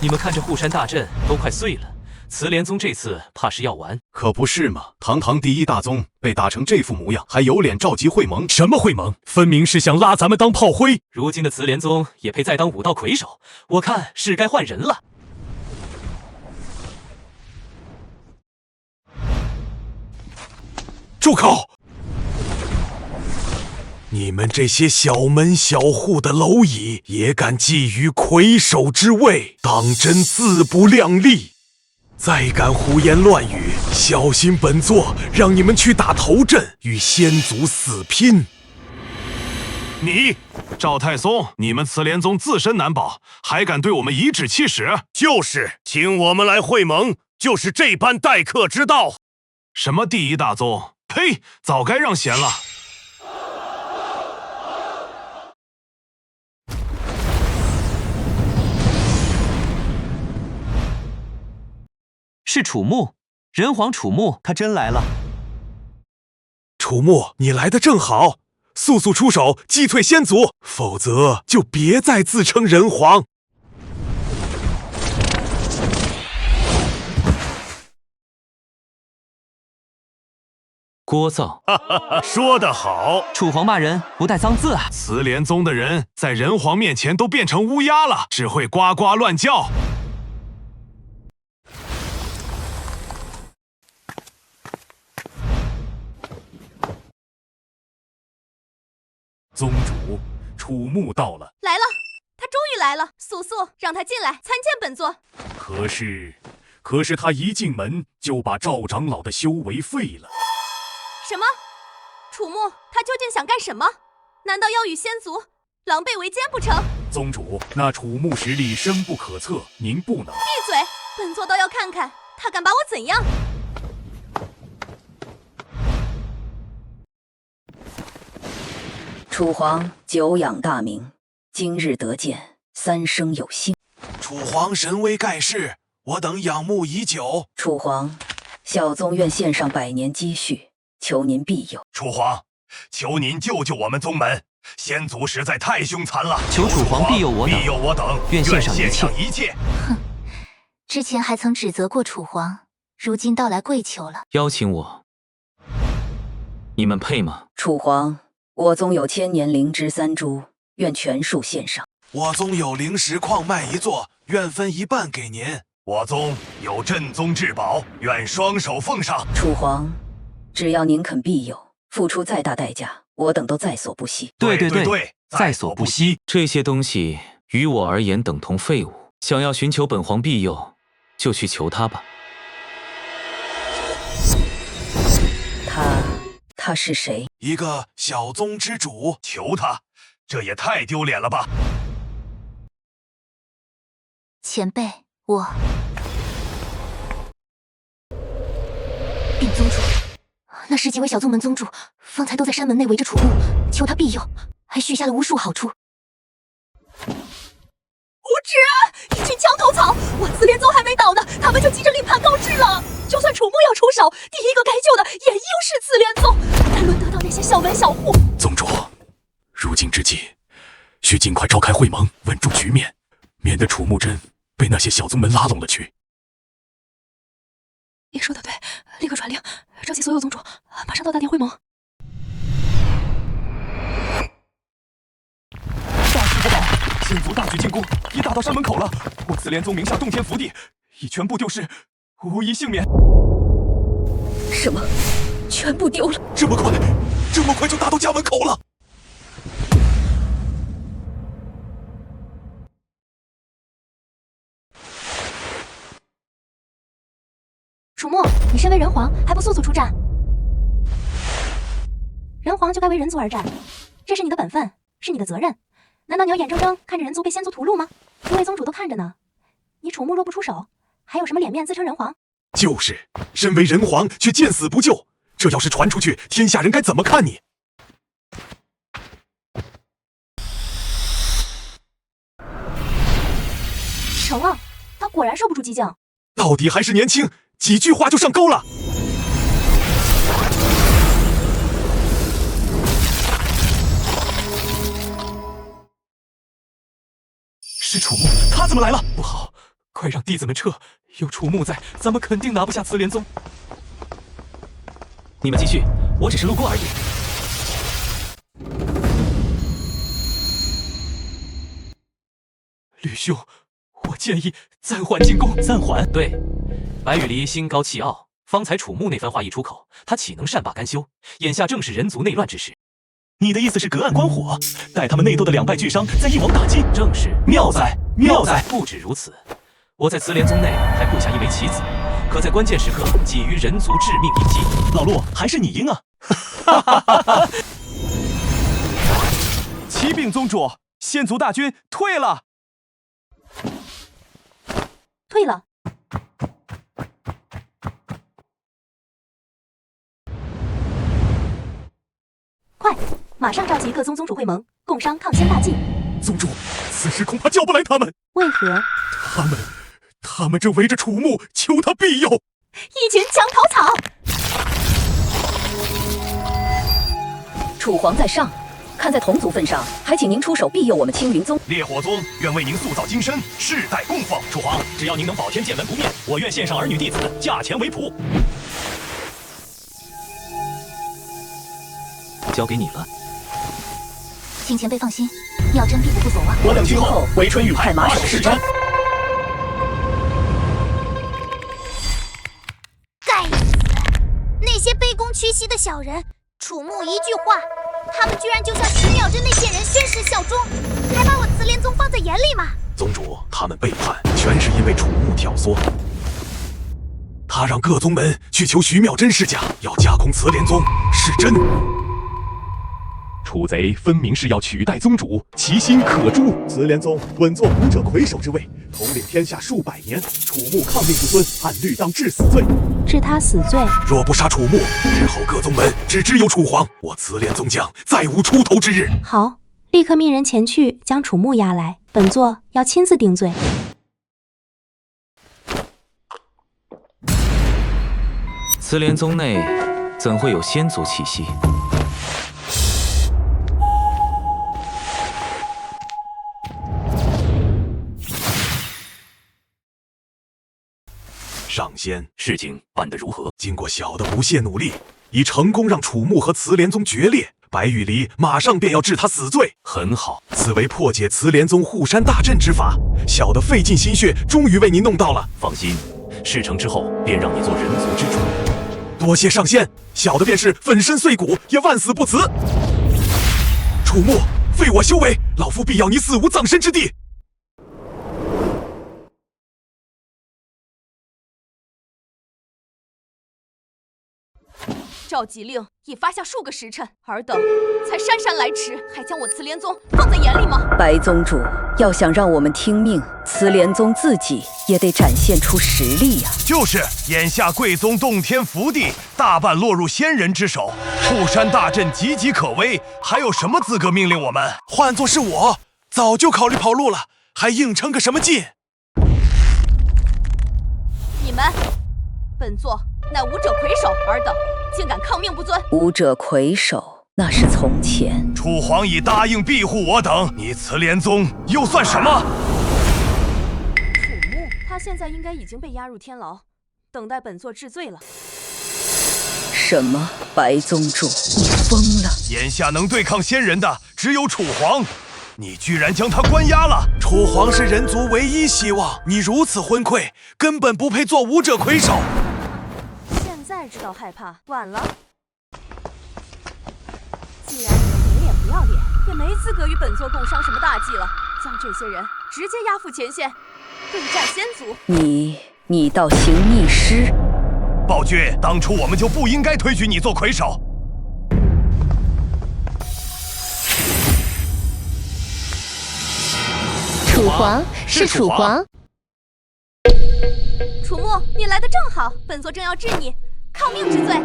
你们看这护山大阵都快碎了，慈莲宗这次怕是要完。可不是嘛，堂堂第一大宗被打成这副模样，还有脸召集会盟？什么会盟？分明是想拉咱们当炮灰。如今的慈莲宗也配再当武道魁首，我看是该换人了。住口！你们这些小门小户的蝼蚁，也敢觊觎魁首之位，当真自不量力！再敢胡言乱语，小心本座让你们去打头阵，与仙族死拼！你，赵太宗，你们慈莲宗自身难保，还敢对我们颐指气使？就是，请我们来会盟，就是这般待客之道。什么第一大宗？呸！早该让贤了。是楚木，人皇楚木，他真来了。楚木，你来的正好，速速出手击退仙族，否则就别再自称人皇。聒噪！说得好，楚皇骂人不带脏字啊！慈莲宗的人在人皇面前都变成乌鸦了，只会呱呱乱叫。宗主，楚木到了。来了，他终于来了！速速让他进来参见本座。可是他一进门就把赵长老的修为废了。什么？楚木他究竟想干什么？难道要与仙族狼狈为奸不成？宗主，那楚木实力深不可测，您不能。闭嘴！本座倒要看看他敢把我怎样。楚皇久仰大名，今日得见，三生有幸。楚皇神威盖世，我等仰慕已久。楚皇，小宗愿献上100年积蓄，求您庇佑。楚皇，求您救救我们宗门，仙族实在太凶残了。求楚皇庇佑我等，庇佑我等，愿献上一切。哼，之前还曾指责过楚皇，如今到来跪求了。邀请我，你们配吗？楚皇，我宗有千年灵芝3株，愿全数献上。我宗有灵石矿脉1座，愿分1半给您。我宗有镇宗至宝，愿双手奉上。楚皇，只要您肯庇佑，付出再大代价，我等都在所不惜。对，在所不惜。这些东西于我而言等同废物。想要寻求本皇庇佑，就去求他吧。他是谁？一个小宗之主。求他，这也太丢脸了吧！前辈，我禀宗主，那十几位小宗门宗主方才都在山门内围着楚木，求他庇佑，还许下了无数好处。无耻！一群墙头草！我慈莲宗还没倒呢，他们就急着令判告知了。就算楚木要出手，第一个该救的也应是慈莲宗，还轮得到那些小门小户？宗主，如今之计，需尽快召开会盟，稳住局面，免得楚木真被那些小宗门拉拢了去。您说的对，立刻传令，召集所有宗主，马上到大殿会盟。大事不好！仙族大举进攻，已打到山门口了。我慈莲宗名下洞天福地，已全部丢失，无一幸免。什么？全部丢了？这么快就达到家门口了？楚木，你身为人皇，还不速速出战？人皇就该为人族而战，这是你的本分，是你的责任。难道你要眼睁睁看着人族被仙族屠戮吗？诸位宗主都看着呢，你楚木若不出手，还有什么脸面自称人皇？就是，身为人皇却见死不救，这要是传出去，天下人该怎么看你？成了，他果然受不住激将，到底还是年轻，几句话就上钩了。是楚木，他怎么来了？不好，快让弟子们撤！有楚木在，咱们肯定拿不下慈莲宗。你们继续，我只是路过而已。吕兄，我建议暂缓进攻。暂缓？对，白羽离心高气傲，方才楚木那番话一出口，他岂能善罢甘休？眼下正是人族内乱之时。你的意思是隔岸观火，待他们内斗的两败俱伤，再一网打尽？正是，妙哉妙哉！不止如此，我在慈莲宗内还布下一枚棋子，可在关键时刻给予人族致命一击。老陆，还是你赢啊！启禀宗主，仙族大军退了。退了。快，马上召集各宗宗主会盟，共商抗仙大计。宗主，此时恐怕叫不来他们。为何？他们正围着楚木，求他庇佑。一群墙头草。楚皇在上，看在同族份上，还请您出手庇佑我们青云宗。烈火宗愿为您塑造金身，世代供奉。楚皇，只要您能保天剑门不灭，我愿献上儿女弟子，价钱为仆。交给你了，请前辈放心，妙真必不负所望。我等今后为春雨派马首是瞻。该死！那些卑躬屈膝的小人，楚木一句话，他们居然就向徐妙真那些人宣誓效忠，还把我慈莲宗放在眼里吗？宗主，他们背叛，全是因为楚木挑唆。他让各宗门去求徐妙真施假，要架空慈莲宗，是真。楚贼分明是要取代宗主，其心可诛。慈莲宗稳坐武者魁首之位，统领天下数百年，楚木抗命不遵，按律当治死罪。治他死罪？若不杀楚木，日后各宗门只有楚皇，我慈莲宗将再无出头之日。好，立刻命人前去将楚木押来，本座要亲自定罪。慈莲宗内怎会有仙族气息？上仙，事情办得如何？经过小的不懈努力，已成功让楚木和慈莲宗决裂。白羽离马上便要治他死罪。很好，此为破解慈莲宗护山大阵之法。小的费尽心血，终于为您弄到了。放心，事成之后便让你做人族之主。多谢上仙，小的便是粉身碎骨也万死不辞。楚木，废我修为，老夫必要你死无葬身之地。召集令已发下数个时辰，尔等才姗姗来迟，还将我慈莲宗放在眼里吗？白宗主要想让我们听命，慈莲宗自己也得展现出实力呀。就是，眼下贵宗洞天福地，大半落入仙人之手，护山大阵岌岌可危，还有什么资格命令我们？换作是我，早就考虑跑路了，还硬撑个什么劲？你们，本座乃武者魁首，尔等竟敢抗命不遵！武者魁首，那是从前。楚皇已答应庇护我等，你慈莲宗又算什么？楚木，他现在应该已经被押入天牢，等待本座治罪了。什么？白宗主，你疯了！眼下能对抗仙人的只有楚皇，你居然将他关押了！楚皇是人族唯一希望，你如此昏聩，根本不配做武者魁首。现在在知道害怕，晚了。既然你们没脸不要脸，也没资格与本座共商什么大计了。将这些人直接押赴前线，对战先祖。你倒行逆施！暴君，当初我们就不应该推举你做魁首。楚皇是楚皇。楚木，你来的正好，本座正要治你，抗命之罪。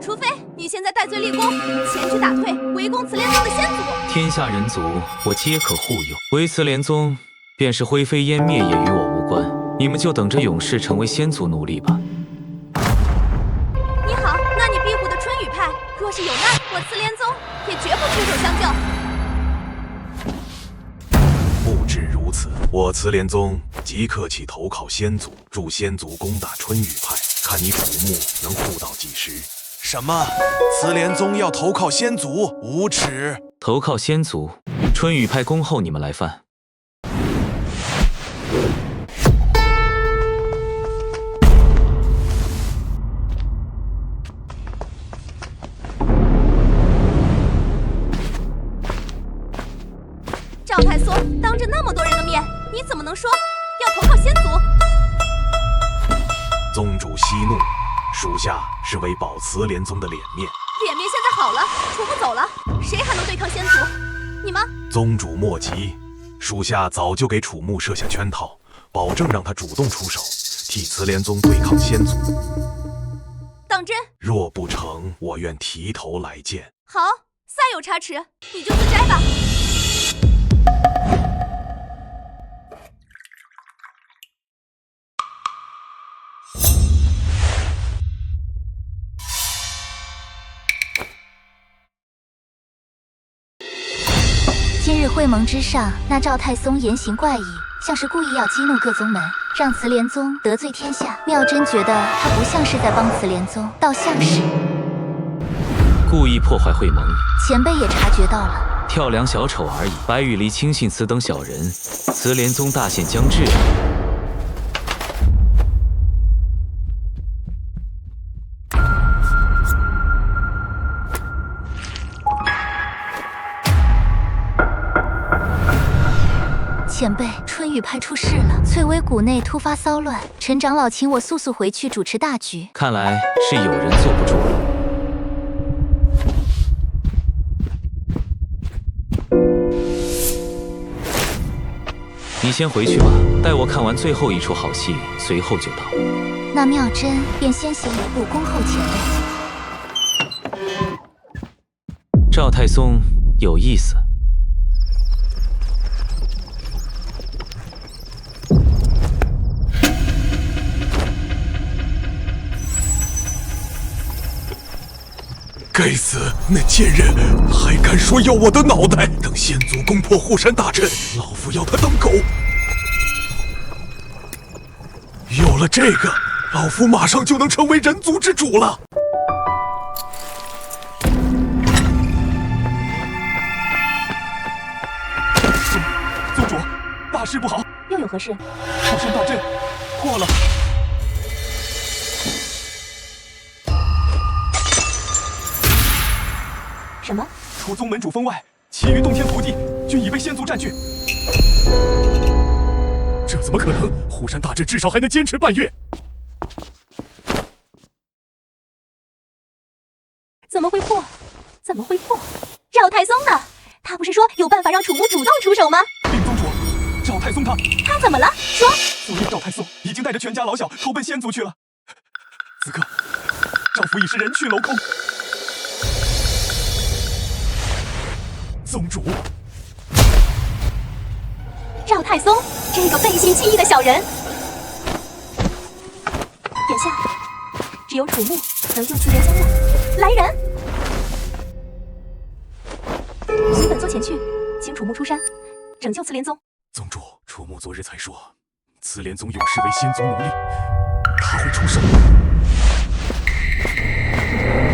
除非你现在戴罪立功，前去打退围攻慈莲宗的先祖。天下人族，我皆可护佑。唯慈莲宗，便是灰飞烟灭也与我无关。你们就等着永世成为先祖奴隶吧。你好，那你庇护的春雨派，若是有难，我慈莲宗也绝不出手相救。不止如此，我慈莲宗即刻起投靠先祖，助先祖攻打春雨派，看你楚木能护到几时。什么？慈莲宗要投靠先祖？无耻！投靠先祖，春雨派恭候你们来犯。赵太宗当着那么多人的面，你怎么能说要投靠先祖？宗主息怒，属下是为保慈莲宗的脸面。脸面现在好了，楚木走了，谁还能对抗先祖？你吗？宗主莫急，属下早就给楚木设下圈套，保证让他主动出手，替慈莲宗对抗先祖。当真？若不成，我愿提头来见。好，再有差池，你就自摘吧。今日会盟之上，那赵太宗言行怪异，像是故意要激怒各宗门，让慈莲宗得罪天下。妙真觉得他不像是在帮慈莲宗，倒像是故意破坏会盟。前辈也察觉到了，跳梁小丑而已。白羽离轻信此等小人，慈莲宗大限将至。前辈，春雨派出事了，翠微谷内突发骚乱，陈长老请我速速回去主持大局。看来是有人坐不住了。你先回去吧，待我看完最后一出好戏，随后就到。那妙真便先行一步恭候前辈。赵太宗有意思。该死，那贱人还敢说要我的脑袋！等先祖攻破护山大阵，老夫要他当狗！有了这个，老夫马上就能成为人族之主了。宗主，大事不好！又有何事？护山大阵破了！什么？楚宗门主封外，其余洞天福地均已被先族占据。这怎么可能？护山大阵至少还能坚持半月。怎么会破？怎么会破？赵太宗呢？他不是说有办法让楚木主动出手吗？禀宗主，赵太宗他怎么了？说。昨夜赵太宗已经带着全家老小投奔先族去了。此刻，赵府已是人去楼空。宗主，赵太宗这个背信弃义的小人，眼下只有楚木能救慈莲宗了。来人，随本座前去，请楚木出山，拯救慈莲宗。宗主，楚木昨日才说，慈莲宗永世为先族奴隶，他会出手吗？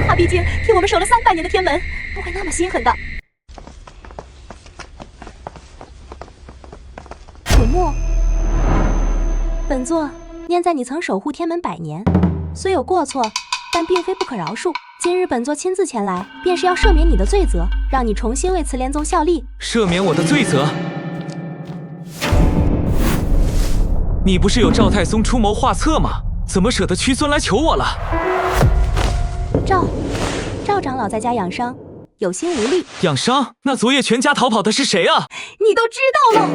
他毕竟替我们守了300年的天门，不会那么心狠的。楚木，本座念在你曾守护天门100年，虽有过错，但并非不可饶恕。今日本座亲自前来，便是要赦免你的罪责，让你重新为慈莲宗效力。赦免我的罪责？你不是有赵太松出谋划策吗？怎么舍得屈尊来求我了？赵长老在家养伤，有心无力。养伤？那昨夜全家逃跑的是谁啊？你都知道了？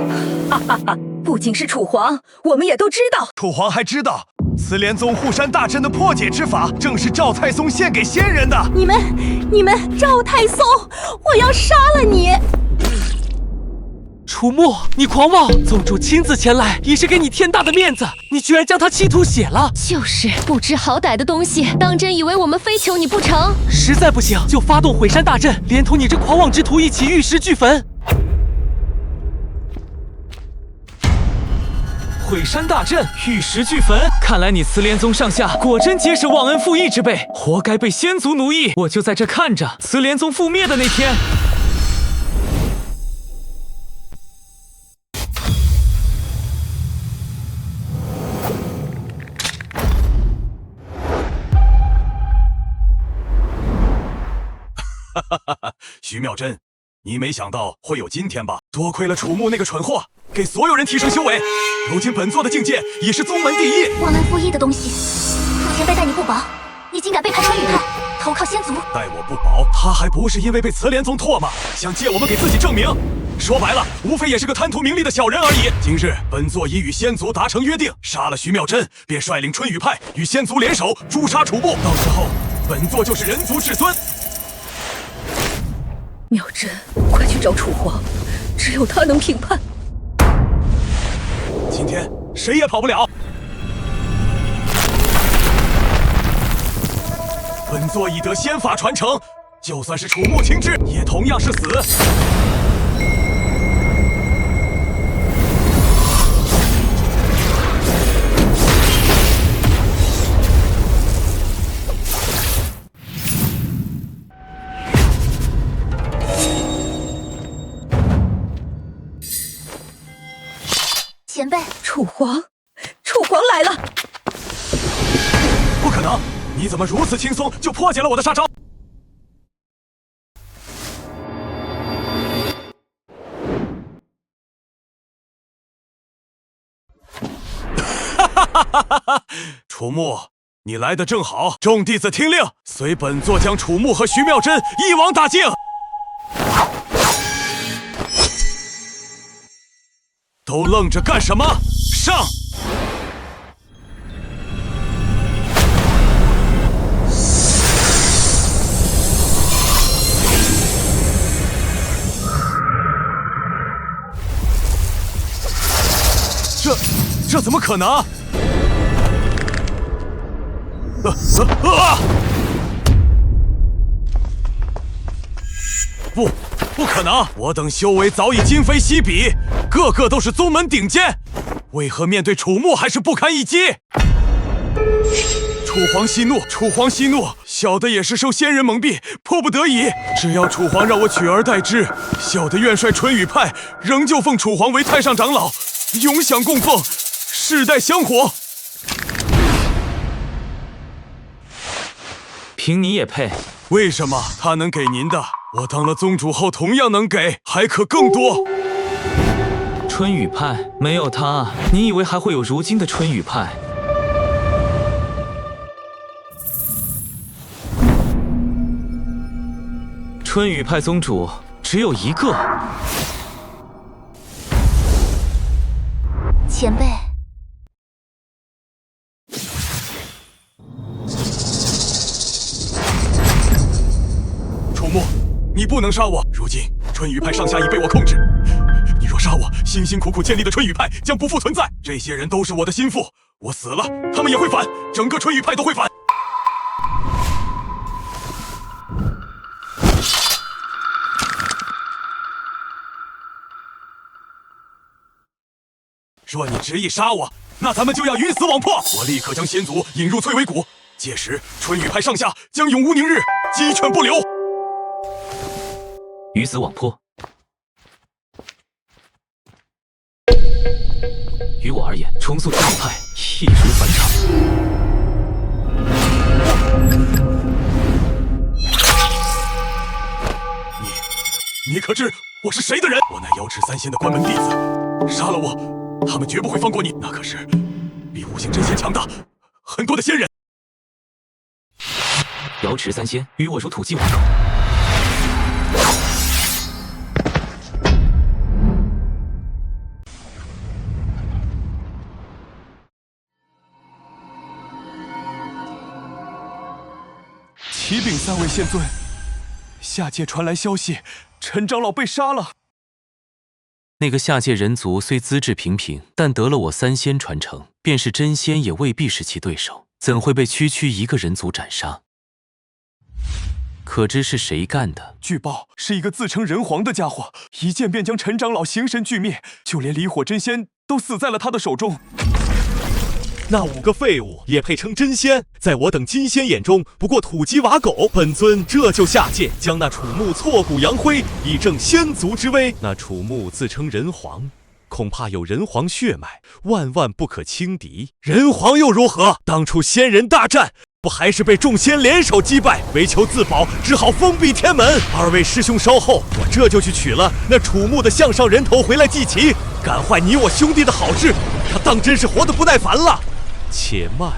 哈哈哈！不仅是楚皇，我们也都知道。楚皇还知道，慈莲宗护山大阵的破解之法，正是赵太松献给仙人的。你们，赵太松，我要杀了你！楚木，你狂妄！宗主亲自前来，已是给你天大的面子，你居然将他气吐血了！就是不知好歹的东西，当真以为我们非求你不成？实在不行，就发动毁山大阵，连同你这狂妄之徒一起玉石俱焚！毁山大阵，玉石俱焚。看来你慈莲宗上下果真皆是忘恩负义之辈，活该被仙族奴役。我就在这看着慈莲宗覆灭的那天。徐妙真，你没想到会有今天吧？多亏了楚木那个蠢货，给所有人提升修为。如今本座的境界已是宗门第一。忘恩负义的东西，楚前辈待你不薄，你竟敢背叛川羽派，投靠仙族。待我不薄，他还不是因为被慈莲宗唾骂，想借我们给自己证明。说白了，无非也是个贪图名利的小人而已。今日本座已与仙族达成约定，杀了徐妙真，便率领春雨派与仙族联手诛杀楚木。到时候，本座就是人族至尊。妙真，快去找楚皇，只有他能评判。今天谁也跑不了。本座已得仙法传承，就算是楚木情之，也同样是死。前辈，楚皇来了！不可能！你怎么如此轻松就破解了我的杀招？楚木，你来的正好，众弟子听令，随本座将楚木和徐妙真一网打尽。都愣着干什么？上！这怎么可能？不可能！我等修为早已今非昔比，个个都是宗门顶尖，为何面对楚木还是不堪一击？楚皇息怒，小的也是受仙人蒙蔽，迫不得已。只要楚皇让我取而代之，小的愿率春雨派，仍旧奉楚皇为太上长老，永享供奉，世代香火。凭你也配？为什么他能给您的，我当了宗主后同样能给，还可更多？春雨派没有他，你以为还会有如今的春雨派？春雨派宗主只有一个。前辈，楚木，你不能杀我！如今春雨派上下已被我控制，你若杀我，辛辛苦苦建立的春雨派将不复存在。这些人都是我的心腹，我死了，他们也会反，整个春雨派都会反。若你执意杀我，那咱们就要鱼死网破。我立刻将仙族引入翠微谷，届时春雨派上下将永无宁日，鸡犬不留。鱼死网破，于我而言，重塑春雨派易如反掌。你可知我是谁的人？我乃瑶池三仙的关门弟子，杀了我，他们绝不会放过你。那可是比五行真仙强大很多的仙人。瑶池三仙与我如土鸡瓦狗。启禀三位仙尊，下界传来消息，陈长老被杀了。那个下界人族虽资质平平，但得了我三仙传承，便是真仙也未必是其对手，怎会被区区一个人族斩杀？可知是谁干的？据报是一个自称人皇的家伙，一剑便将陈长老形神俱灭，就连离火真仙都死在了他的手中。那5个废物也配称真仙？在我等金仙眼中，不过土鸡瓦狗。本尊这就下界，将那楚木挫骨扬灰，以正仙族之威。那楚木自称人皇，恐怕有人皇血脉，万万不可轻敌。人皇又如何？当初仙人大战，不还是被众仙联手击败？为求自保，只好封闭天门。2位师兄稍后，我这就去取了那楚木的项上人头回来祭旗。敢坏你我兄弟的好事，他当真是活得不耐烦了。且慢，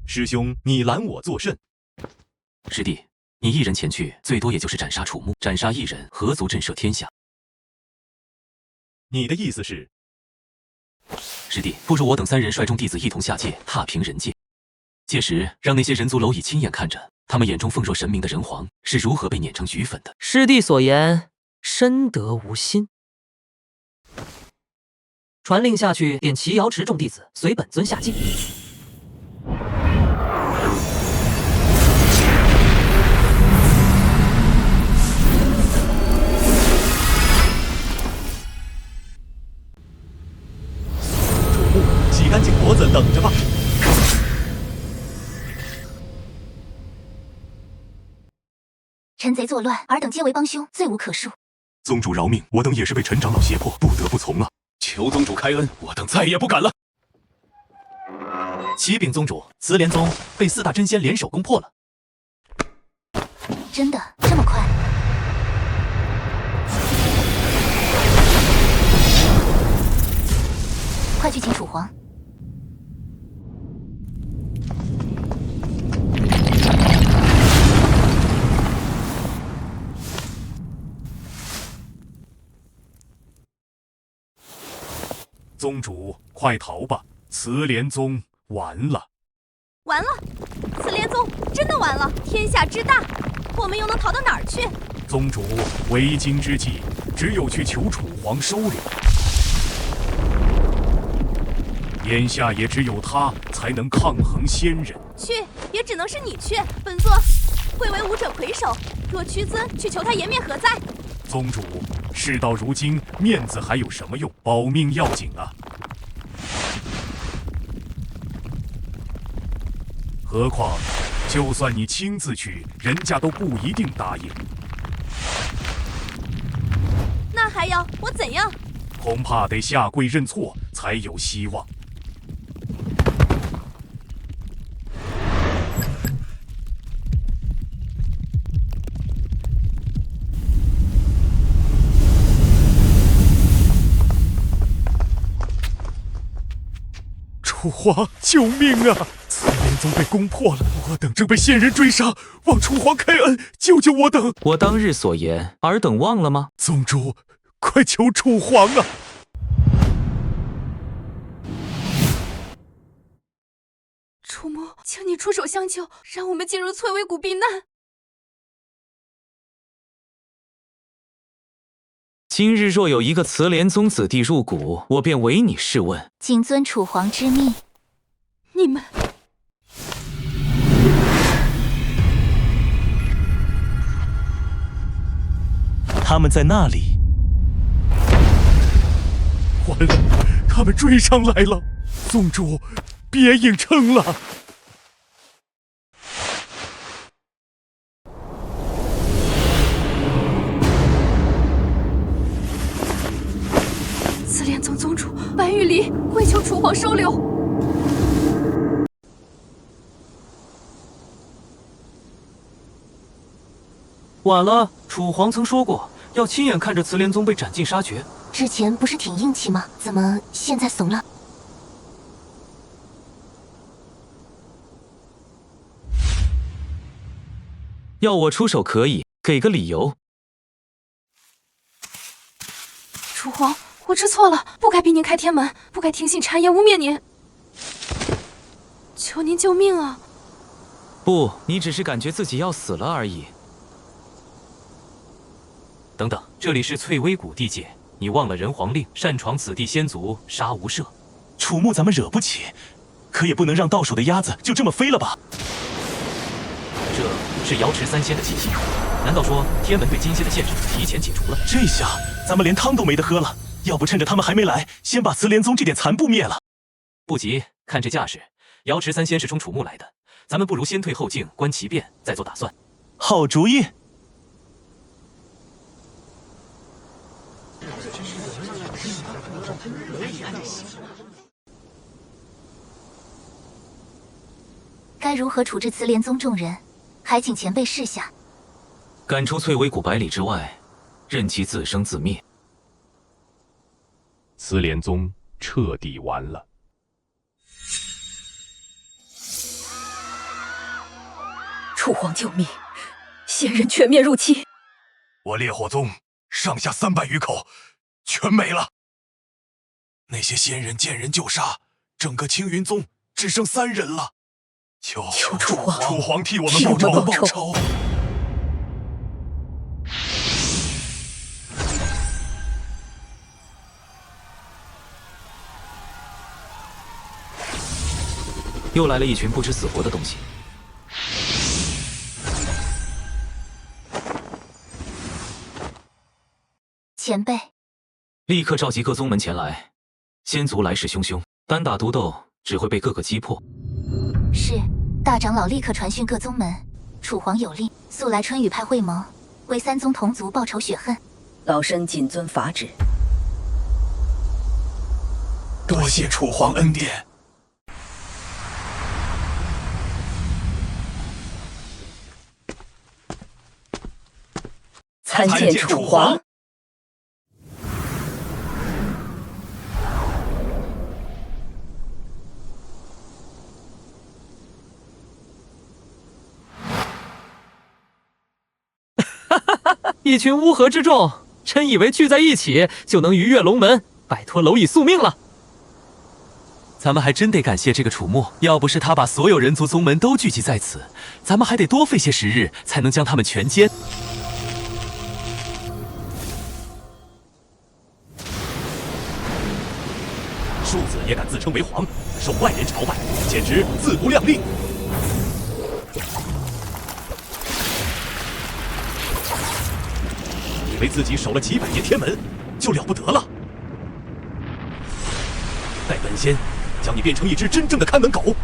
师兄，你拦我作甚？师弟，你一人前去，最多也就是斩杀楚木，斩杀一人，何足震慑天下？你的意思是？师弟，不如我等3人率众弟子一同下界，踏平人界。届时，让那些人族蝼蚁亲眼看着他们眼中奉若神明的人皇是如何被碾成齑粉的。师弟所言，深得无心。传令下去，点齐瑶池众弟子随本尊下界。楚木，洗干净脖子，等着吧。陈贼作乱，尔等皆为帮凶，罪无可恕。宗主饶命，我等也是被陈长老胁迫，不得不从了。求宗主开恩，我等再也不敢了。启禀宗主，慈莲宗被4大真仙联手攻破了。真的这么快？快去请楚皇。宗主，快逃吧！慈莲宗完了，完了！慈莲宗真的完了！天下之大，我们又能逃到哪儿去？宗主，为今之计，只有去求楚皇收留。眼下也只有他才能抗衡仙人。去，也只能是你去。本座会为武者魁首，若屈尊去求他颜面何在？宗主，事到如今，面子还有什么用？保命要紧啊！何况，就算你亲自去，人家都不一定答应。那还要我怎样？恐怕得下跪认错，才有希望。楚皇，救命啊！慈莲宗被攻破了，我等正被仙人追杀，望楚皇开恩，救救我等！我当日所言，尔等忘了吗？宗主，快求楚皇啊！楚木，请你出手相救，让我们进入翠微谷避难。今日若有一个慈莲宗子弟入谷，我便唯你是问。谨遵楚皇之命。你们，他们在那里。完了，他们追上来了！宗主，别硬撑了。慈莲宗宗主白玉离跪求楚皇收留。晚了，楚皇曾说过要亲眼看着慈莲宗被斩尽杀绝。之前不是挺硬气吗？怎么现在怂了？要我出手可以，给个理由。楚皇，我知错了，不该逼您开天门，不该听信谗言污蔑您。求您救命啊！不，你只是感觉自己要死了而已。等等，这里是翠微谷地界，你忘了人皇令，擅闯此地仙族杀无赦。楚木咱们惹不起，可也不能让到手的鸭子就这么飞了吧？这是瑶池三仙的气息，难道说天门对金仙的限制提前解除了？这下咱们连汤都没得喝了。要不趁着他们还没来，先把慈莲宗这点残部灭了。不急，看这架势，瑶池三仙是冲楚木来的，咱们不如先退后境，观其变，再做打算。好主意。该如何处置慈莲宗众人？还请前辈示下。赶出翠微谷百里之外，任其自生自灭。慈莲宗彻底完了。楚皇救命！仙人全面入侵。我烈火宗上下300余口，全没了。那些仙人见人就杀，整个青云宗只剩3人了。求楚皇替我们报仇！又来了一群不知死活的东西。前辈，立刻召集各宗门前来。仙族来势汹汹，单打独斗只会被各个击破。是，大长老立刻传讯各宗门，楚皇有令，速来春雨派会盟，为3宗同族报仇雪恨。老身谨遵法旨。多谢楚皇恩典。参见楚皇。一群乌合之众，真以为聚在一起就能逾越龙门，摆脱蝼蚁宿命了？咱们还真得感谢这个楚木，要不是他把所有人族宗门都聚集在此，咱们还得多费些时日才能将他们全歼。庶子也敢自称为皇，受外人朝拜，简直自不量力。以为自己守了几百年天门就了不得了？待本仙将你变成一只真正的看门狗！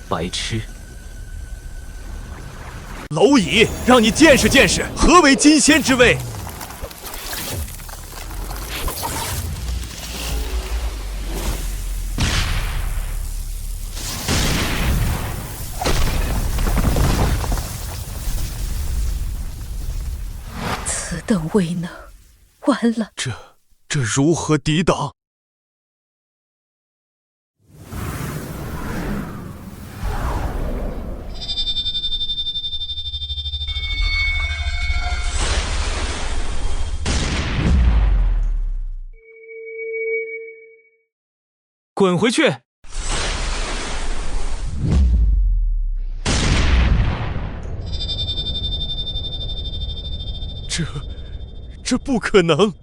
白痴！蝼蚁，让你见识见识何为金仙之位！此等威能，完了！这如何抵挡？滚回去！这不可能！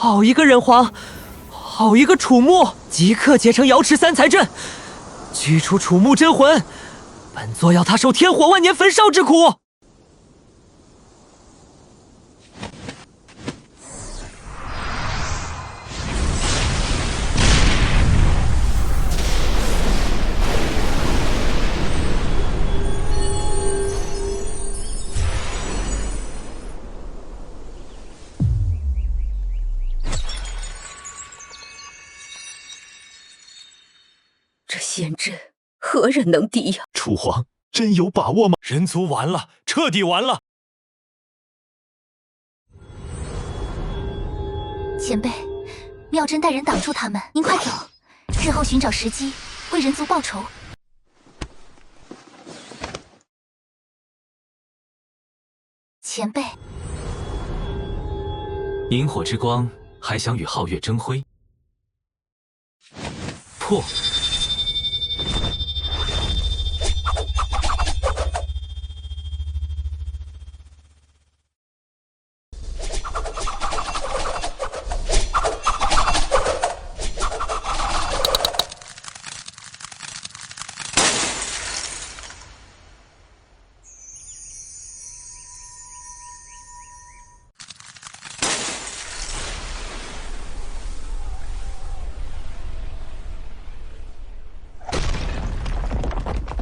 好一个人皇，好一个楚牧！即刻结成瑶池三才阵，驱除楚牧真魂。本座要他受天火万年焚烧之苦。这仙阵何人能敌呀？楚皇真有把握吗？人族完了，彻底完了！前辈，妙真带人挡住他们，您快走，日后寻找时机为人族报仇。前辈，萤火之光还想与皓月争辉？破！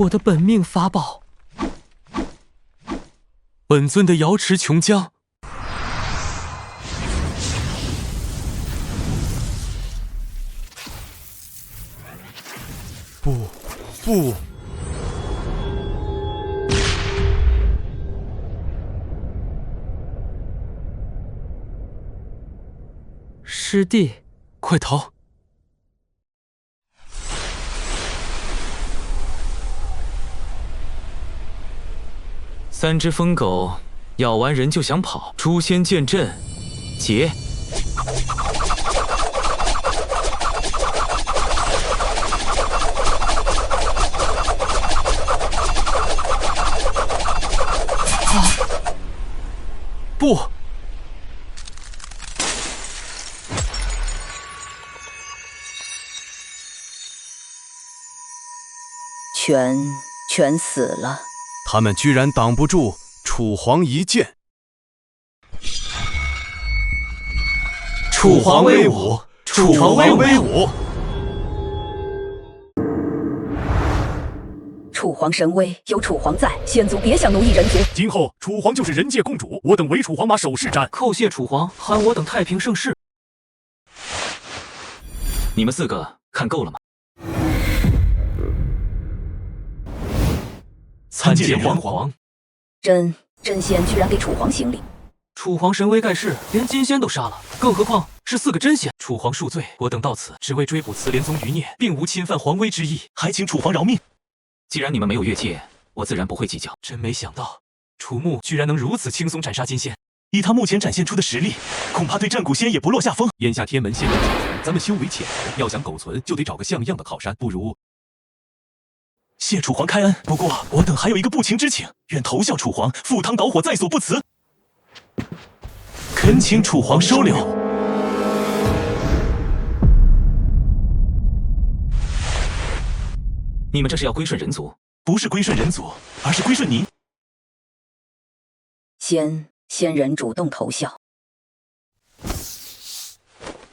我的本命法宝，本尊的瑶池琼浆。不！师弟，快逃！三只疯狗咬完人就想跑，诛仙剑阵，结！不！全死了。他们居然挡不住楚皇一剑。楚皇威武！楚皇威武！楚皇神威，有楚皇在，仙族别想奴役人族。今后楚皇就是人界共主，我等唯楚皇马首饰斩。叩谢楚皇，喊我等太平盛世。你们4个看够了吗？参见元皇。真仙居然给楚皇行礼。楚皇神威盖世，连金仙都杀了，更何况是4个真仙。楚皇恕罪，我等到此只为追捕慈莲宗余孽，并无侵犯皇威之意，还请楚皇饶命。既然你们没有越界，我自然不会计较。真没想到，楚牧居然能如此轻松斩杀金仙。以他目前展现出的实力，恐怕对战古仙也不落下风。眼下天门陷入险境，咱们修为浅薄，要想苟存，就得找个像样的靠山。不如谢楚皇开恩。不过我等还有一个不情之请，愿投效楚皇，赴汤蹈火在所不辞。恳请楚皇收留。你们这是要归顺人族？不是归顺人族，而是归顺您。仙人主动投效。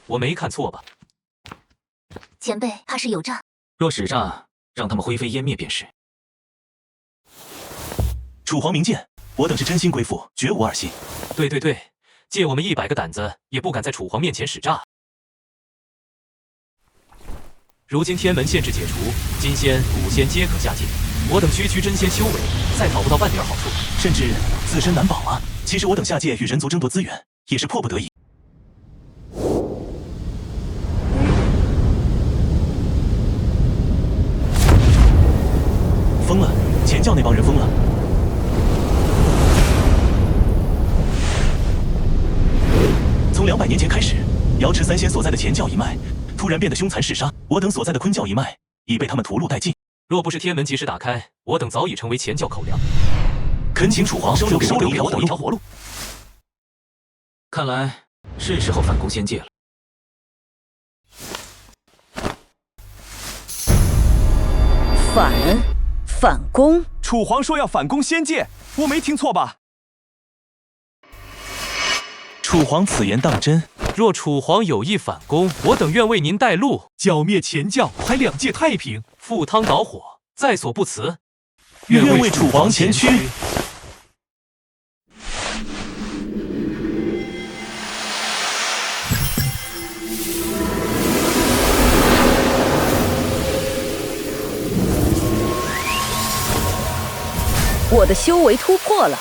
我没看错吧？前辈怕是有诈。若使诈，让他们灰飞烟灭便是。楚皇明鉴，我等是真心归附，绝无二心。对，借我们100个胆子，也不敢在楚皇面前使诈。如今天门限制解除，金仙、古仙皆可下界，我等区真仙修为，再讨不到半点好处，甚至自身难保啊！其实我等下界与人族争夺资源，也是迫不得已。疯了！前教那帮人疯了！从200年前开始，瑶池3仙所在的前教一脉突然变得凶残嗜杀，我等所在的坤教一脉已被他们屠戮殆尽。若不是天门及时打开，我等早已成为前教口粮。恳请楚皇收留我等一条活路。看来是时候反攻仙界了。反攻？楚皇说要反攻仙界，我没听错吧？楚皇此言当真？若楚皇有意反攻，我等愿为您带路，剿灭前教，还两界太平，赴汤蹈火，在所不辞。愿为楚皇前驱。我的修为突破了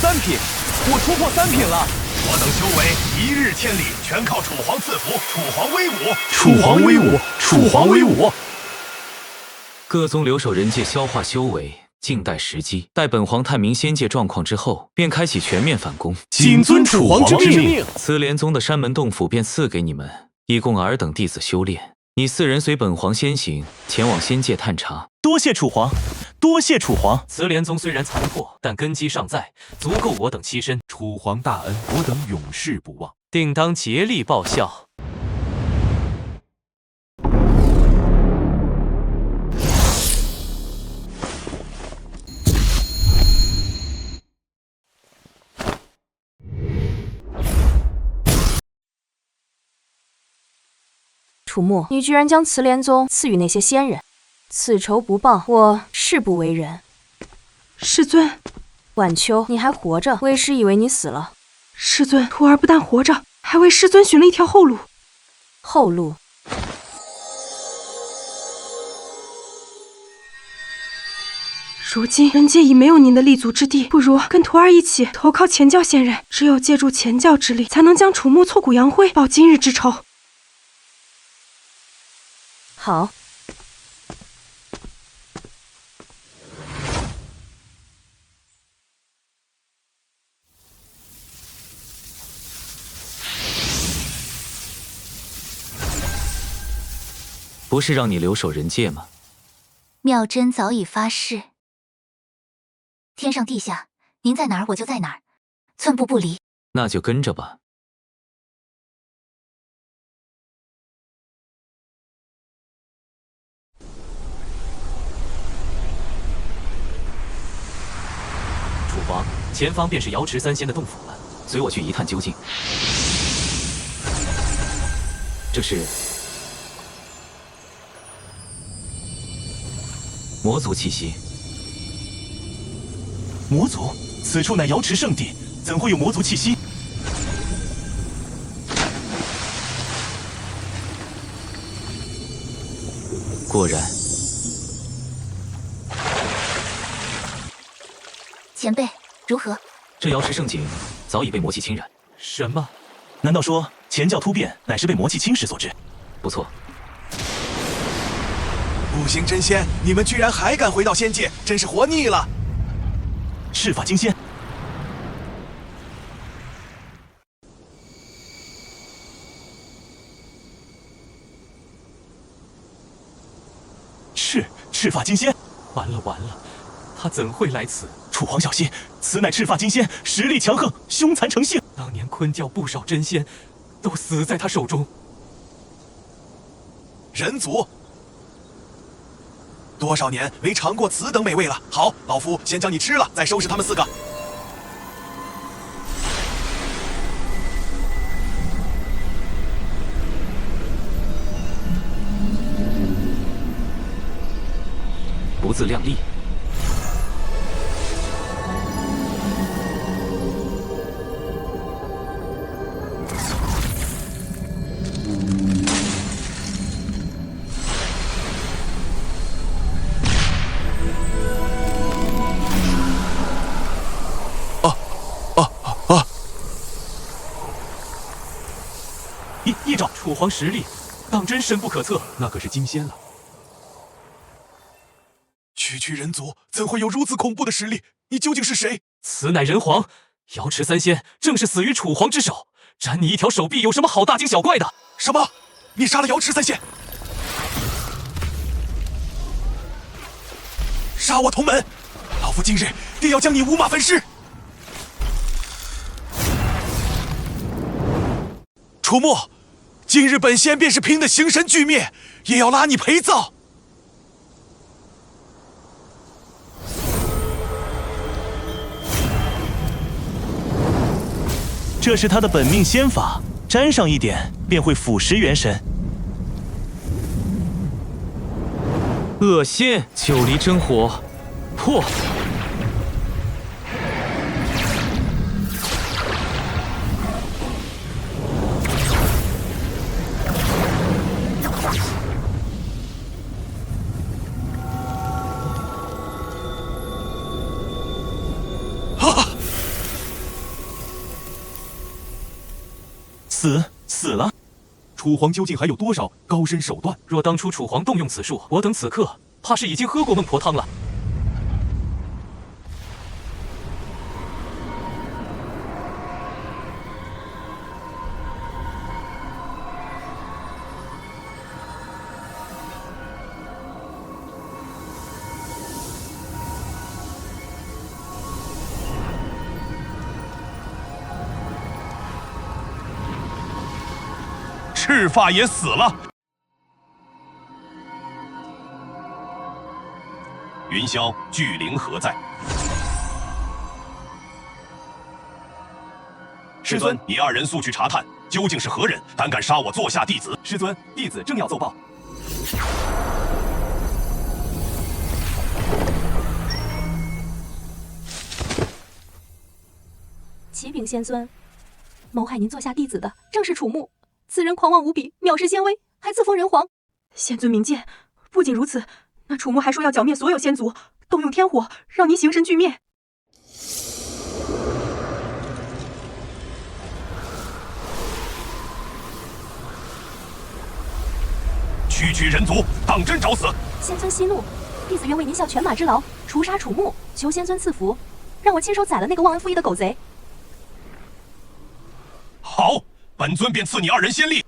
3品，我突破3品了。我等修为一日千里，全靠楚皇赐福。楚皇威武！楚皇威武！楚皇威武！各宗留守人界消化修为，静待时机。待本皇探明仙界状况之后，便开启全面反攻。谨遵楚皇之命。慈莲宗的山门洞府便赐给你们，以供尔等弟子修炼。你4人随本皇先行，前往仙界探查。多谢楚皇，多谢楚皇。慈莲宗虽然残破，但根基尚在，足够我等栖身。楚皇大恩，我等永世不忘，定当竭力报效。楚木，你居然将慈莲宗赐予那些仙人，此仇不报，我誓不为人。师尊，晚秋，你还活着，为师以为你死了。师尊，徒儿不但活着，还为师尊寻了一条后路。后路？如今人界已没有您的立足之地，不如跟徒儿一起投靠前教仙人。只有借助前教之力，才能将楚木挫骨扬灰，报今日之仇。好。不是让你留守人界吗？妙真早已发誓，天上地下，您在哪儿我就在哪儿，寸步不离。那就跟着吧。楚皇，前方便是瑶池3仙的洞府了，随我去一探究竟。这是魔族气息。魔族？此处乃瑶池圣地，怎会有魔族气息？果然。前辈，如何？这瑶池圣景早已被魔气侵染。什么？难道说前教突变乃是被魔气侵蚀所致？不错。不行，真仙，你们居然还敢回到仙界，真是活腻了！赤发金仙，赤发金仙，完了完了，他怎会来此？楚皇小心，此乃赤发金仙，实力强横，凶残成性。当年昆教不少真仙都死在他手中。人族。多少年没尝过此等美味了。好，老夫先将你吃了，再收拾他们4个。不自量力。一招，楚皇实力当真深不可测，那可是金仙了。区人族怎会有如此恐怖的实力？你究竟是谁？此乃人皇，瑶池3仙正是死于楚皇之手，斩你一条手臂有什么好大惊小怪的？什么？你杀了瑶池3仙？杀我同门！老夫今日定要将你五马分尸！楚木，今日本仙便是拼得形神俱灭，也要拉你陪葬。这是他的本命仙法，沾上一点便会腐蚀元神。恶仙九离真火，破！死了！楚皇究竟还有多少高深手段？若当初楚皇动用此术，我等此刻怕是已经喝过孟婆汤了。赤发也死了。云霄，巨灵何在？师尊，你二人速去查探，究竟是何人，胆敢杀我座下弟子？师尊，弟子正要奏报。启禀仙尊，谋害您座下弟子的正是楚木。此人狂妄无比，藐视仙威，还自封人皇。仙尊明鉴。不仅如此，那楚木还说要剿灭所有仙族，动用天火，让您形神俱灭。区人族，当真找死！仙尊息怒，弟子愿为您效犬马之劳，除杀楚木，求仙尊赐福，让我亲手宰了那个忘恩负义的狗贼。好。本尊便赐你二人先例。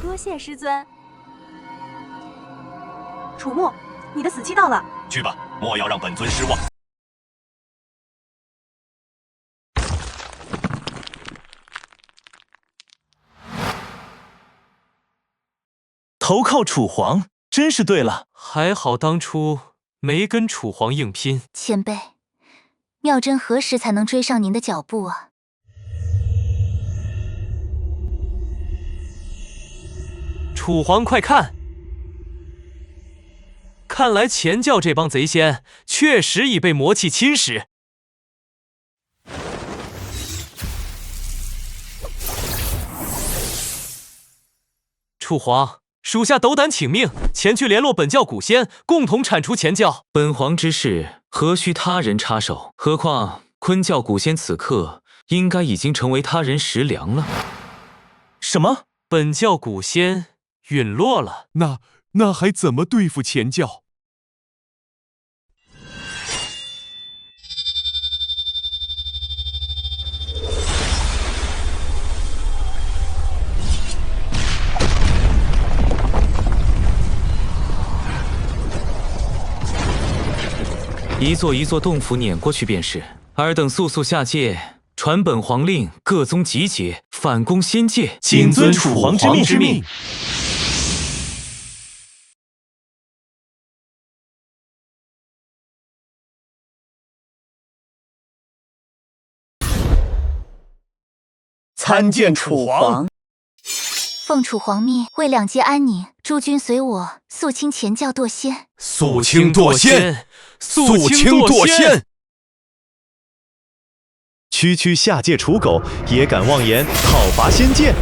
多谢师尊。楚木，你的死期到了。去吧，莫要让本尊失望。投靠楚皇，真是对了。还好当初没跟楚皇硬拼。前辈，妙真何时才能追上您的脚步啊？楚皇，快看！看来前教这帮贼仙确实已被魔气侵蚀。楚皇，属下斗胆请命，前去联络本教古仙，共同铲除前教。本皇之事，何须他人插手？何况坤教古仙此刻应该已经成为他人食粮了。什么？本教古仙陨落了？那还怎么对付前教？一座一座洞府撵过去便是。尔等速速下界，传本皇令，各宗集结，反攻仙界。谨遵楚皇之命。参见楚皇。奉楚皇命，为两界安宁，诸君随我肃清前教堕仙。肃清堕仙，肃清堕仙！区下界刍狗，也敢妄言讨伐仙界？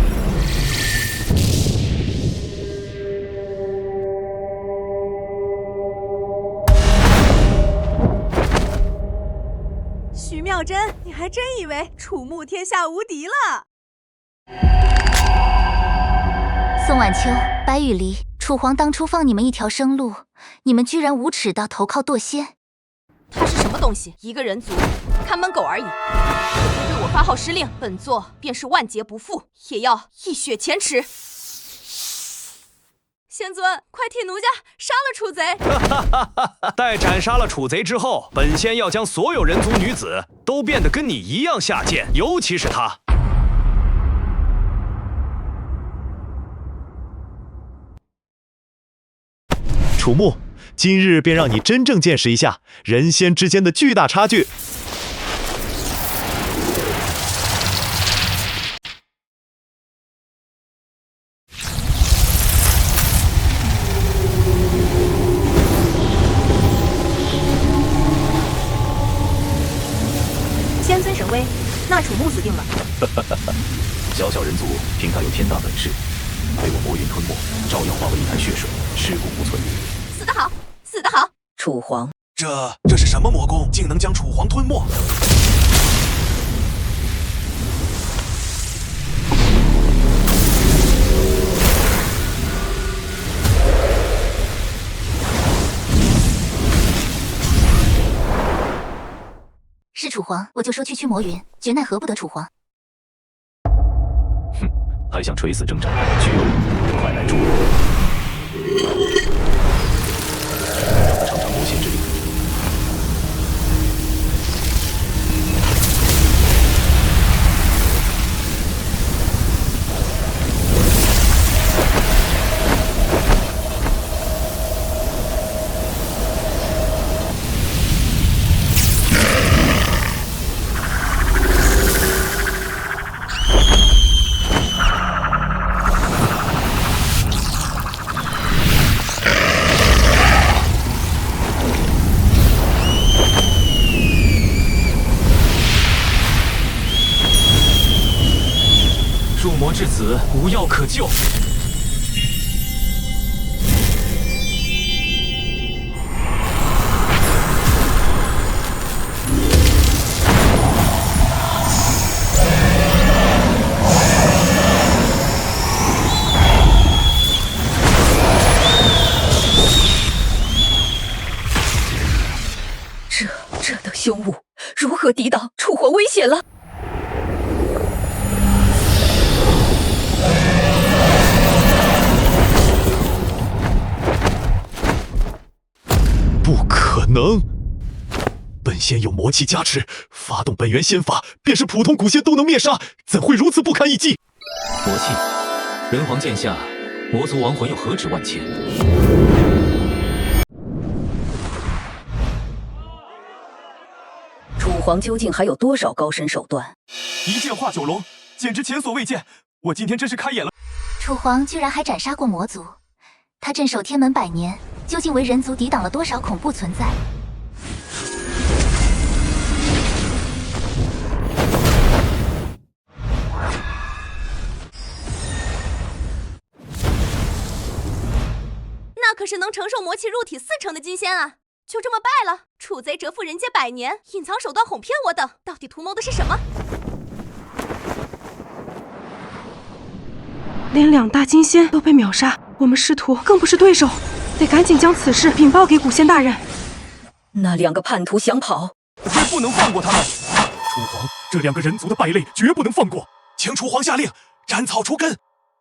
徐妙真，你还真以为楚木天下无敌了？宋晚秋、白羽离，楚皇当初放你们一条生路，你们居然无耻到投靠堕仙。他是什么东西？一个人族，看门狗而已。若非对我发号施令，本座便是万劫不复，也要一雪前耻。仙尊，快替奴家杀了楚贼！待斩杀了楚贼之后，本仙要将所有人族女子都变得跟你一样下贱，尤其是他。楚木，今日便让你真正见识一下人仙之间的巨大差距。仙尊神威，那楚木死定了。小小人族凭他有天大本事，被我魔云吞没，照样化为一潭血水，尸骨无存。死得好，死得好！楚皇，这是什么魔功，竟能将楚皇吞没？是楚皇，我就说区魔云，绝奈何不得楚皇。哼，还想垂死挣扎？去吧，快来助我！让他尝尝魔仙之力。入魔至此，无药可救。这等凶物，如何抵挡？楚皇危险了！不可能！本仙有魔气加持，发动本源仙法，便是普通古仙都能灭杀，怎会如此不堪一击？魔气，人皇剑下，魔族亡魂又何止万千？楚皇究竟还有多少高深手段？一剑化九龙，简直前所未见！我今天真是开眼了。楚皇居然还斩杀过魔族，他镇守天门100年，究竟为人族抵挡了多少恐怖存在？那可是能承受魔气入体40成的金仙啊！就这么败了？楚贼蛰伏人间100年，隐藏手段哄骗我等，到底图谋的是什么？连2大金仙都被秒杀，我们师徒更不是对手，得赶紧将此事禀报给古仙大人。那2个叛徒想跑，绝不能放过他们！楚皇，这2个人族的败类绝不能放过！请楚皇下令斩草除根。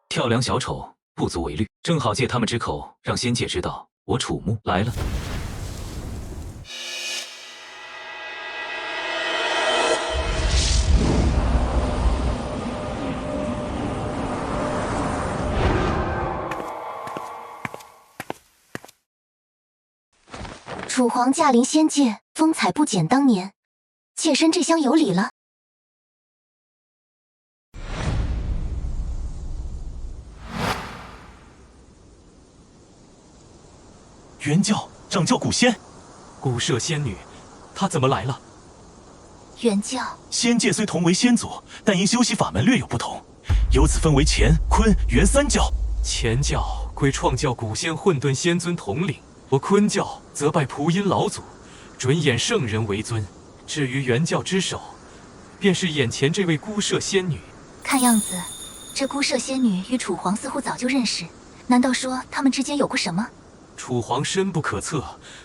跳梁小丑不足为虑，正好借他们之口，让仙界知道我楚木来了。楚皇驾临仙界，风采不减当年，妾身这厢有礼了。元教掌教古仙，孤舍仙女，她怎么来了？元教仙界虽同为仙族，但因修习法门略有不同，由此分为乾、坤、元3教。乾教归创教古仙混沌仙尊统领，我坤教则拜蒲音老祖，准眼圣人为尊。至于元教之首，便是眼前这位孤舍仙女。看样子，这孤舍仙女与楚皇似乎早就认识，难道说他们之间有过什么？楚皇深不可测，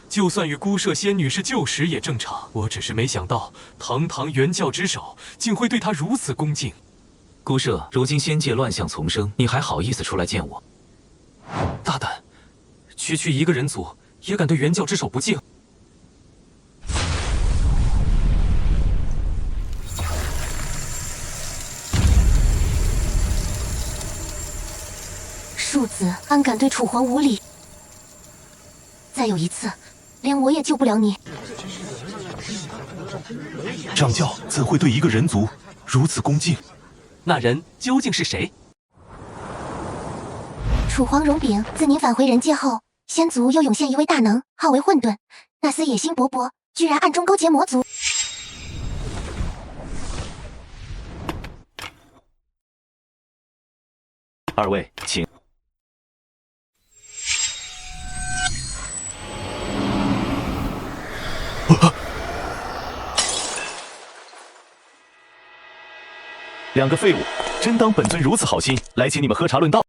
就算与孤舍仙女是旧识也正常。我只是没想到，堂堂元教之首，竟会对她如此恭敬。孤舍，如今仙界乱象丛生，你还好意思出来见我？大胆！区一个人族，也敢对元教之首不敬？庶子安敢对楚皇无礼？再有一次，连我也救不了你。掌教怎会对一个人族如此恭敬？那人究竟是谁？楚皇荣炳，自您返回人界后，仙族又涌现一位大能，号为混沌。那厮野心勃勃，居然暗中勾结魔族。二位，请。两个废物，真当本尊如此好心来请你们喝茶论道？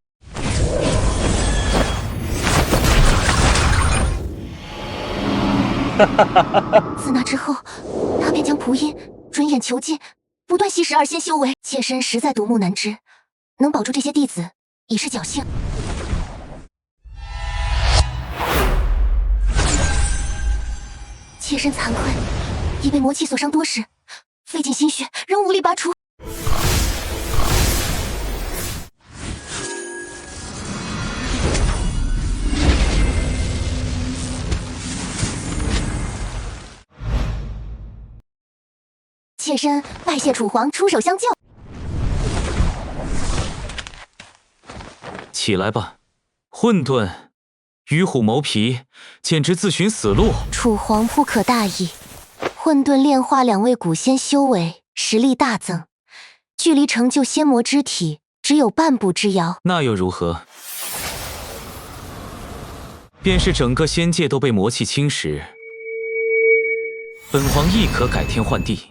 自那之后，他便将蒲音准眼囚禁，不断吸食二仙修为，妾身实在独木难支，能保住这些弟子已是侥幸。妾身惭愧，已被魔气所伤多时，费尽心血，仍无力拔除。妾身拜谢楚皇出手相救。起来吧，混沌，与虎谋皮，简直自寻死路。楚皇不可大意，混沌炼化2位古仙修为，实力大增，距离成就仙魔之体只有半步之遥。那又如何？便是整个仙界都被魔气侵蚀，本皇亦可改天换地。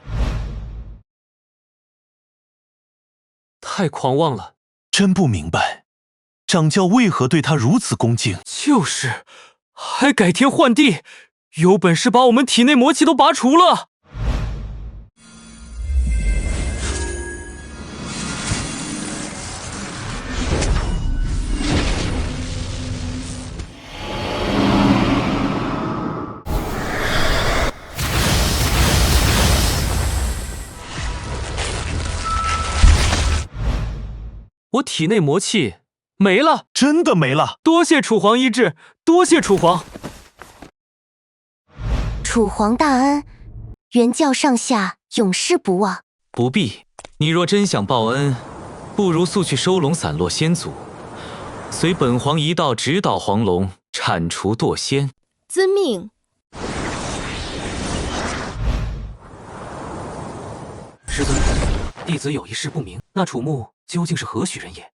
太狂妄了，真不明白，掌教为何对他如此恭敬？就是，还改天换地，有本事把我们体内魔气都拔除了！我体内魔气没了，真的没了！多谢楚皇医治，多谢楚皇。楚皇大恩，原教上下永世不忘。不必，你若真想报恩，不如速去收拢散落仙族，随本皇一道直捣黄龙，铲除堕仙。遵命。师尊，弟子有一事不明，那楚木究竟是何许人也，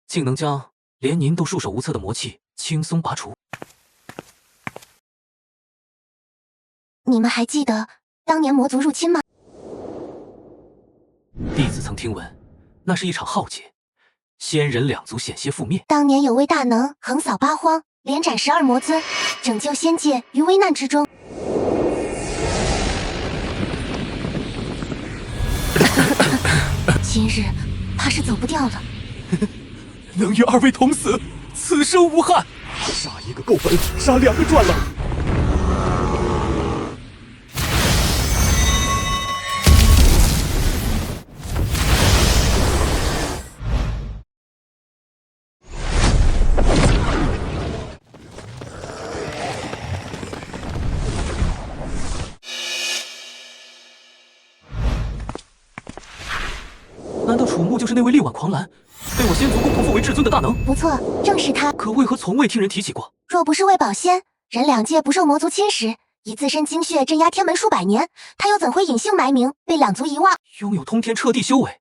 竟能将连您都束手无策的魔气轻松拔除？你们还记得当年魔族入侵吗？弟子曾听闻，那是一场浩劫，仙人2族险些覆灭。当年有位大能横扫八荒，连斩12魔尊，拯救仙界于危难之中。今日怕是走不掉了。能与2位同死，此生无憾。杀1个够本，杀2个赚了。难道楚木就是那位力挽狂澜，被我仙族共同奉为至尊的大能？不错，正是他。可为何从未听人提起过？若不是为保仙，人2界不受魔族侵蚀，以自身精血镇压天门数百年，他又怎会隐姓埋名，被2族遗忘？拥有通天彻地修为，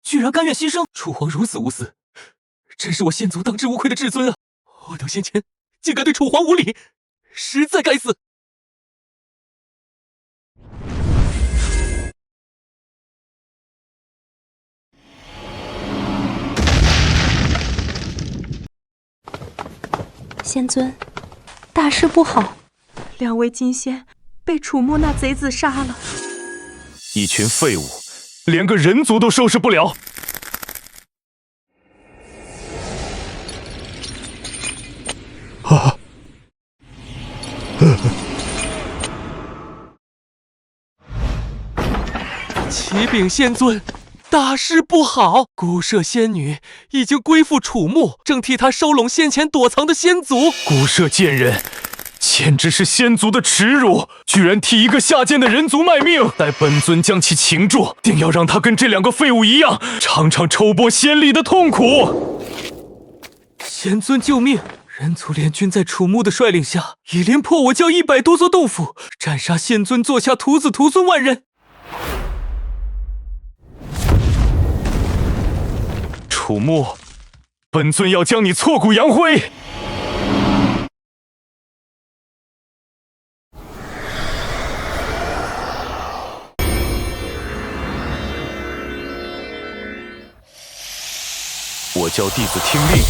居然甘愿牺牲！楚皇如此无私，真是我仙族当之无愧的至尊啊！我等先前竟敢对楚皇无礼，实在该死！仙尊，大事不好，2位金仙被楚木那贼子杀了。一群废物，连个人族都收拾不了。启禀仙尊，大事不好！古舍仙女已经归附楚木，正替他收拢先前躲藏的仙族。古舍贱人，简直是仙族的耻辱！居然替一个下贱的人族卖命！待本尊将其擒住，定要让他跟这两个废物一样，尝尝抽剥仙力的痛苦！仙尊救命！人族联军在楚木的率领下，已连破我教100多座洞府，斩杀仙尊座下徒子徒孙万人。楚木，本尊要将你挫骨扬灰！我教弟子听令。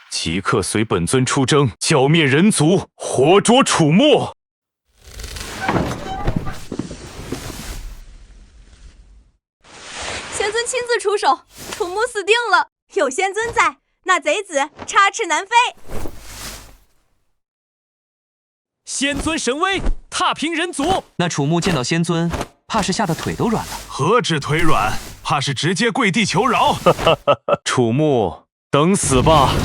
即刻随本尊出征，剿灭人族，活捉楚木！仙尊亲自出手，楚木死定了。有仙尊在，那贼子插翅难飞。仙尊神威，踏平人族。那楚木见到仙尊，怕是吓得腿都软了。何止腿软，怕是直接跪地求饶。楚木，等死吧！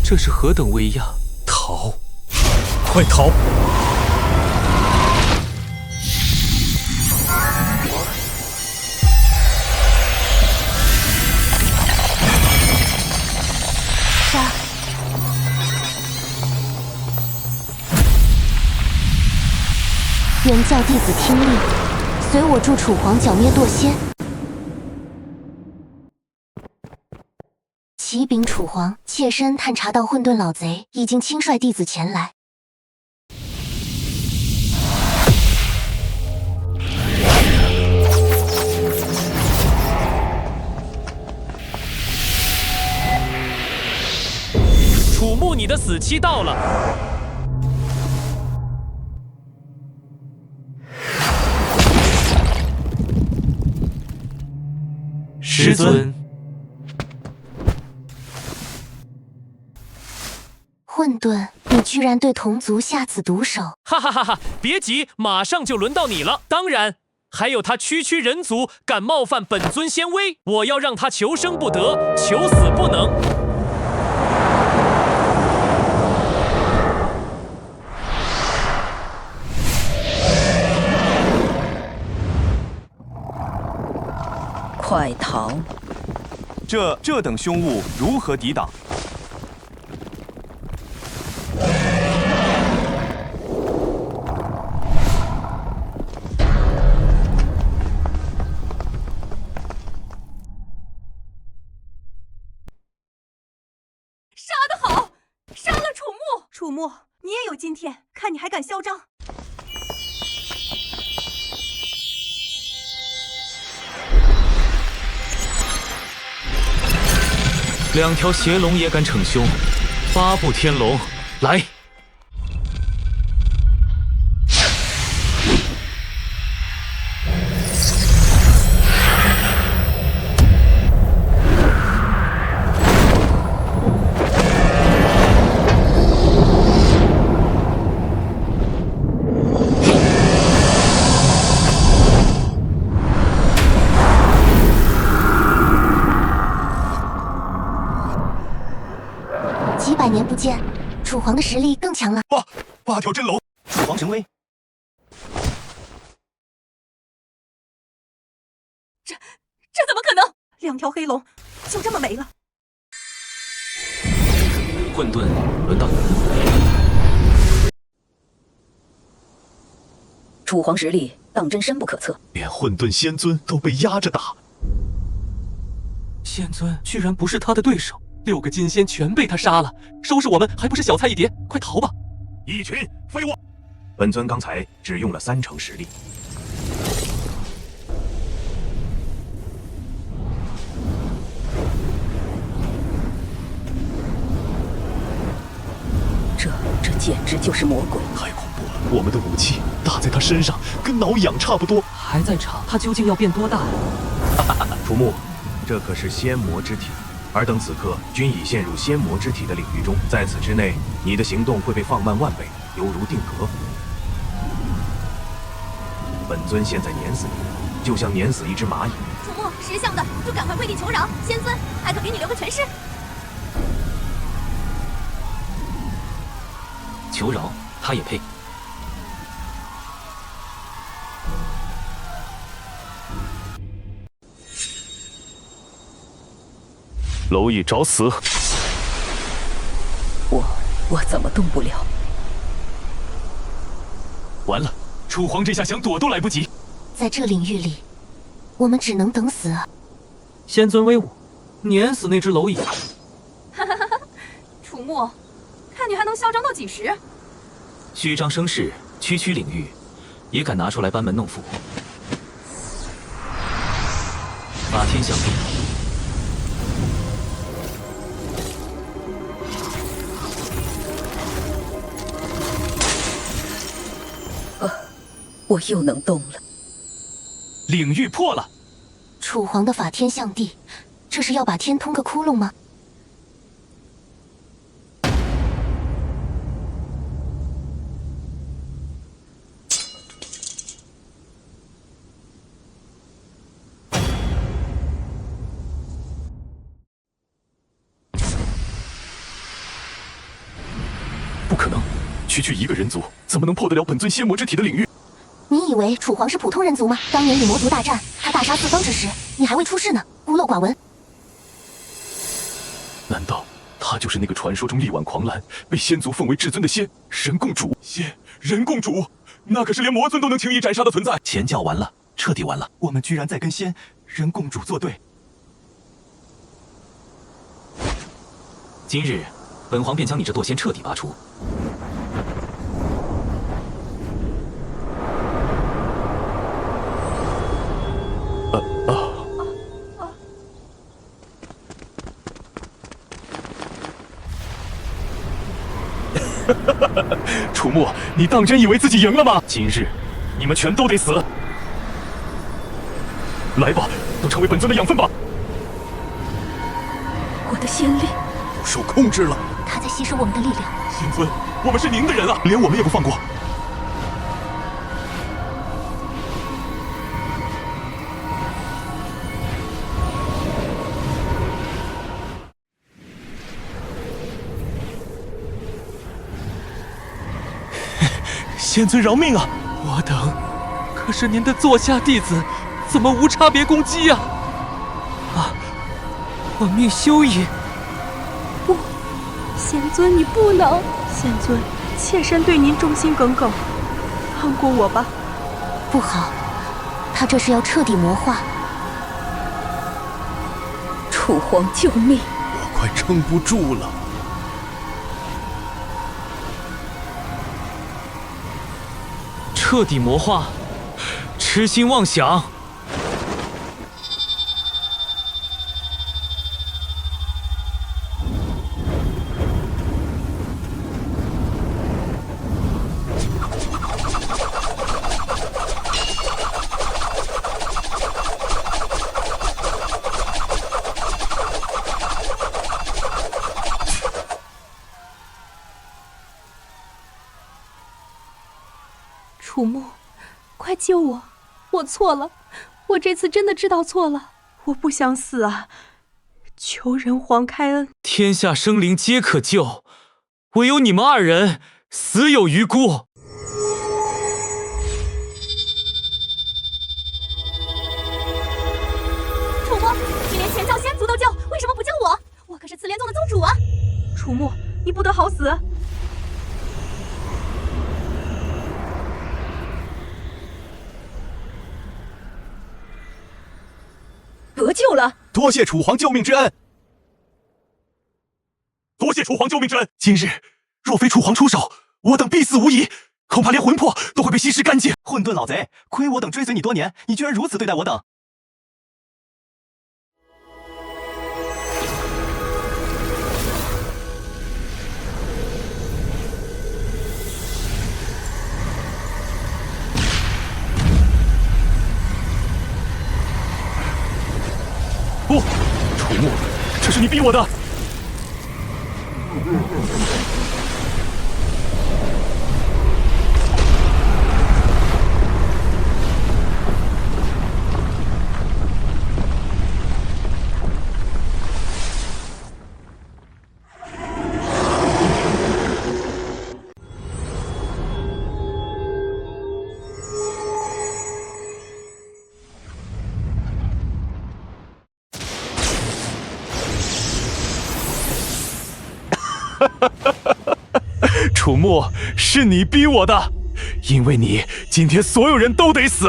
这是何等威压！逃，快逃！杀！原教弟子听令，随我助楚皇剿灭堕仙。启禀楚皇，妾身探查到混沌老贼已经亲率弟子前来。楚木，你的死期到了。师尊。混沌，你居然对同族下此毒手！哈哈哈哈！别急，马上就轮到你了。当然，还有他区区人族敢冒犯本尊仙威，我要让他求生不得，求死不能。快逃！这等凶物如何抵挡？杀得好！杀了楚木！楚木，你也有今天，看你还敢嚣张！2条邪龙也敢逞凶，8部天龙，来！几百年不见，楚皇的实力更强了。8条真龙，楚皇神威。这怎么可能？2条黑龙就这么没了？混沌，轮到你了。楚皇实力当真深不可测，连混沌仙尊都被压着打。仙尊居然不是他的对手，6个金仙全被他杀了，收拾我们还不是小菜一碟？快逃吧！一群废物！本尊刚才只用了3成实力。这简直就是魔鬼！太恐怖了！我们的武器打在他身上，跟挠痒差不多。还在吵，他究竟要变多大呀？楚木，这可是仙魔之体，尔等此刻均已陷入仙魔之体的领域中，在此之内，你的行动会被放慢万倍，犹如定格。本尊现在碾死你，就像碾死一只蚂蚁。楚木，识相的就赶快跪地求饶，仙尊还可给你留个全尸。求饶，他也配？蝼蚁找死！我怎么动不了？完了，楚皇这下想躲都来不及。在这领域里，我们只能等死啊！仙尊威武，碾死那只蝼蚁！哈哈哈哈！楚木，看你还能嚣张到几时？虚张声势，区区领域，也敢拿出来班门弄斧？法天象地。我又能动了。领域破了。楚皇的法天象地，这是要把天通个窟窿吗？不可能，区区一个人族怎么能破得了本尊仙魔之体的领域？你以为楚皇是普通人族吗？当年与魔族大战，他大杀四方之时，你还未出世呢，孤陋寡闻。难道她就是那个传说中力挽狂澜，被仙族奉为至尊的人共主？人共主，那可是连魔尊都能轻易斩杀的存在。前教完了，彻底完了。我们居然在跟人共主作对。今日，本皇便将你这堕仙彻底拔除。楚木，你当真以为自己赢了吗？今日，你们全都得死！来吧，都成为本尊的养分吧！我的仙力不受控制了，他在吸收我们的力量。仙尊，我们是您的人啊，连我们也不放过。仙尊饶命啊！我等可是您的座下弟子，怎么无差别攻击呀？我命休矣！不，仙尊你不能！仙尊，妾身对您忠心耿耿，放过我吧！不好，他这是要彻底魔化。楚皇救命！我快撑不住了。彻底魔化，痴心妄想！楚木，快救我！我错了，我这次真的知道错了，我不想死啊！求人皇开恩！天下生灵皆可救，唯有你们二人死有余辜。楚木，你连前教仙族都救，为什么不救我？我可是慈莲宗的宗主啊！楚木，你不得好死！得救了！多谢楚皇救命之恩！多谢楚皇救命之恩！今日若非楚皇出手，我等必死无疑，恐怕连魂魄都会被吸食干净。混沌老贼，亏我等追随你多年，你居然如此对待我等！不，楚木，这是你逼我的。楚木，是你逼我的，因为你，今天所有人都得死。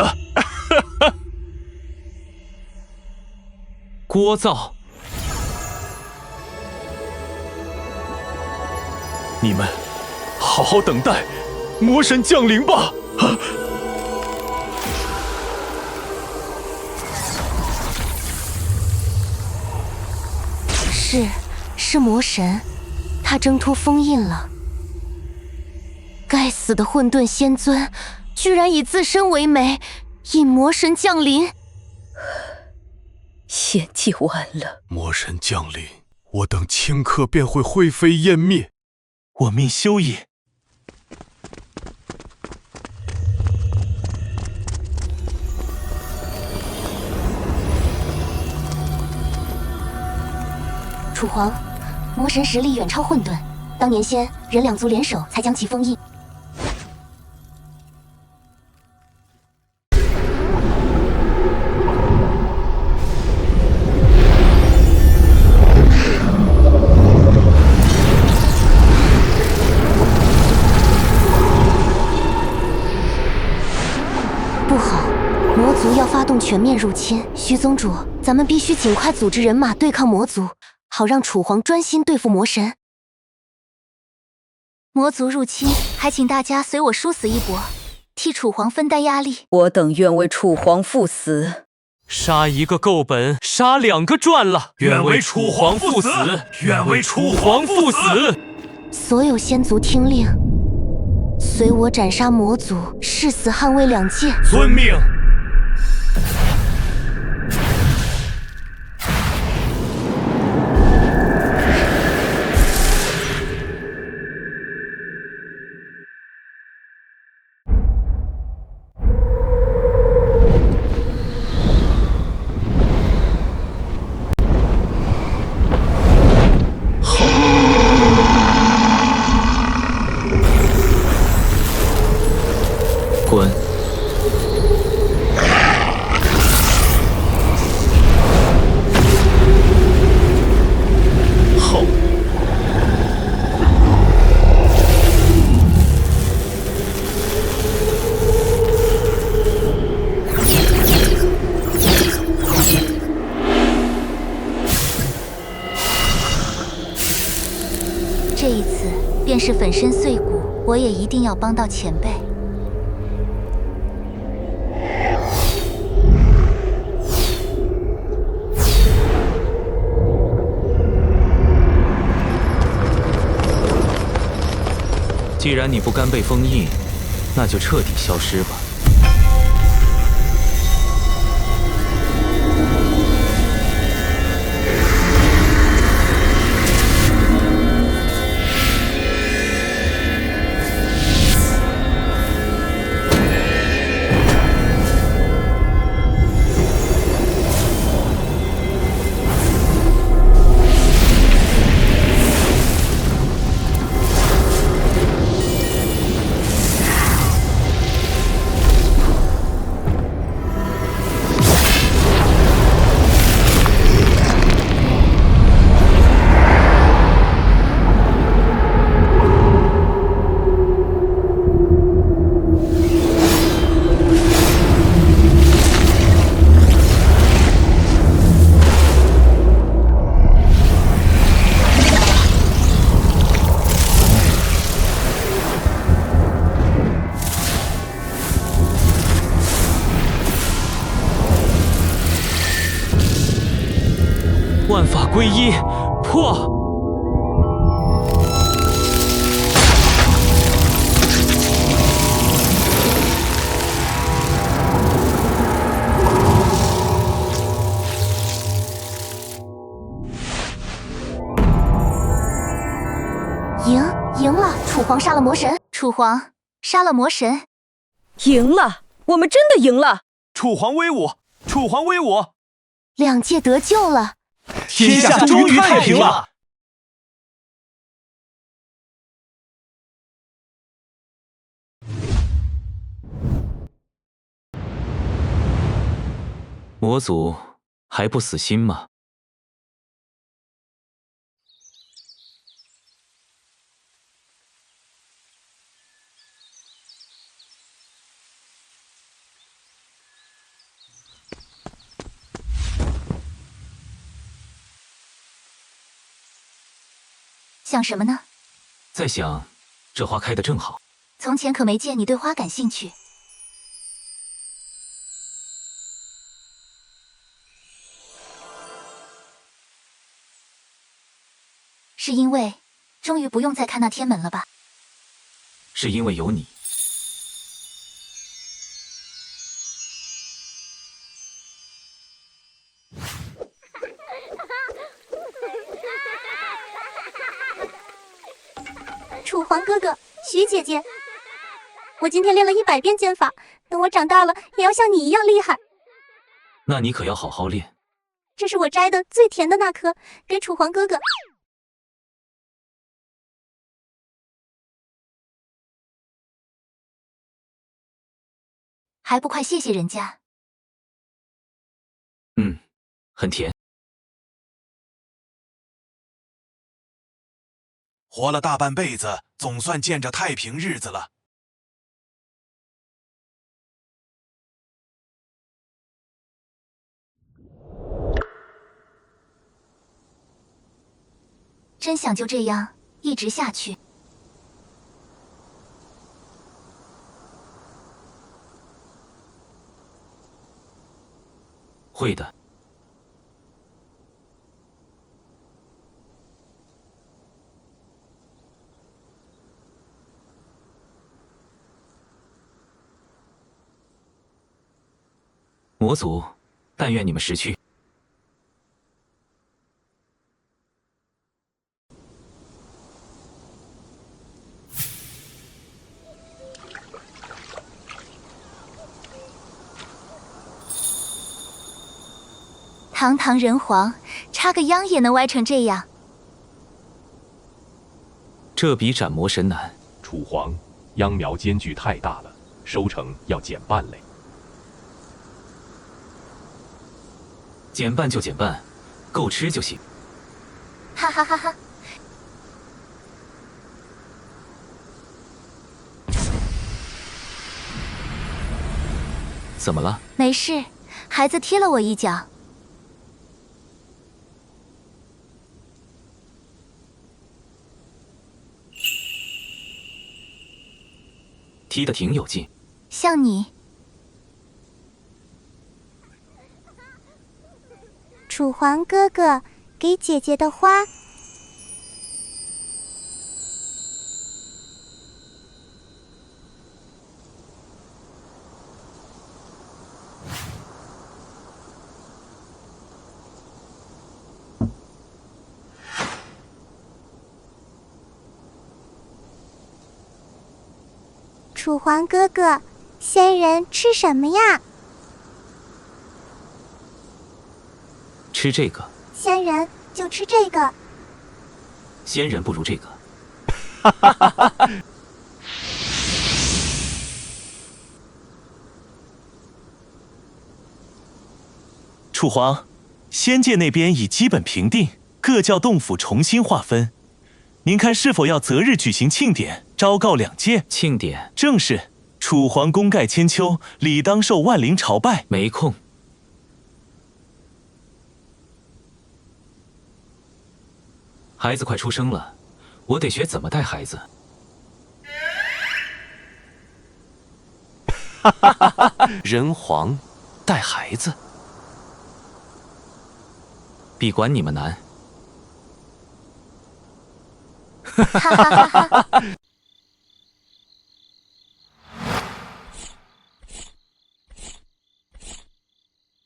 聒噪！你们好好等待魔神降临吧。是魔神，他挣脱封印了。该死的混沌仙尊，居然以自身为媒，引魔神降临。献祭完了。魔神降临，我等顷刻便会灰飞烟灭。我命休矣。楚皇，魔神实力远超混沌，当年仙人两族联手才将其封印。不好，魔族要发动全面入侵。徐宗主，咱们必须尽快组织人马对抗魔族，好让楚皇专心对付魔神。魔族入侵，还请大家随我殊死一搏，替楚皇分担压力。我等愿为楚皇赴死。杀一个够本，杀两个赚了。愿为楚皇赴死，愿为楚皇赴死。所有仙族听令，随我斩杀魔族，誓死捍卫两界。遵命。滚！好。这一次，便是粉身碎骨，我也一定要帮到前辈。既然你不甘被封印，那就彻底消失吧。万法归一，破！杀了魔神。楚皇杀了魔神，赢了！我们真的赢了！楚皇威武！楚皇威武！两界得救了，天下终于太平了。魔族还不死心吗？想什么呢？在想，这花开得正好。从前可没见你对花感兴趣。是因为终于不用再看那天门了吧？是因为有你。楚皇哥哥，徐姐姐，我今天练了100遍剑法，等我长大了也要像你一样厉害。那你可要好好练。这是我摘的最甜的那颗，给楚皇哥哥。还不快谢谢人家？很甜。活了大半辈子，总算见着太平日子了。真想就这样一直下去。会的。魔族，但愿你们识趣。堂堂人皇，插个秧也能歪成这样。这比斩魔神难。楚皇，秧苗间距太大了，收成要减半嘞。减半就减半，够吃就行。哈哈哈哈！怎么了？没事，孩子踢了我一脚。踢得挺有劲。像你。楚皇哥哥，给姐姐的花。楚皇哥哥，仙人吃什么呀？吃这个。仙人就吃这个。仙人不如这个。楚皇，仙界那边已基本平定，各教洞府重新划分。您看是否要择日举行庆典，昭告两界？庆典？正是。楚皇功盖千秋，理当受万灵朝拜。没空。孩子快出生了，我得学怎么带孩子。人皇带孩子，比管你们难。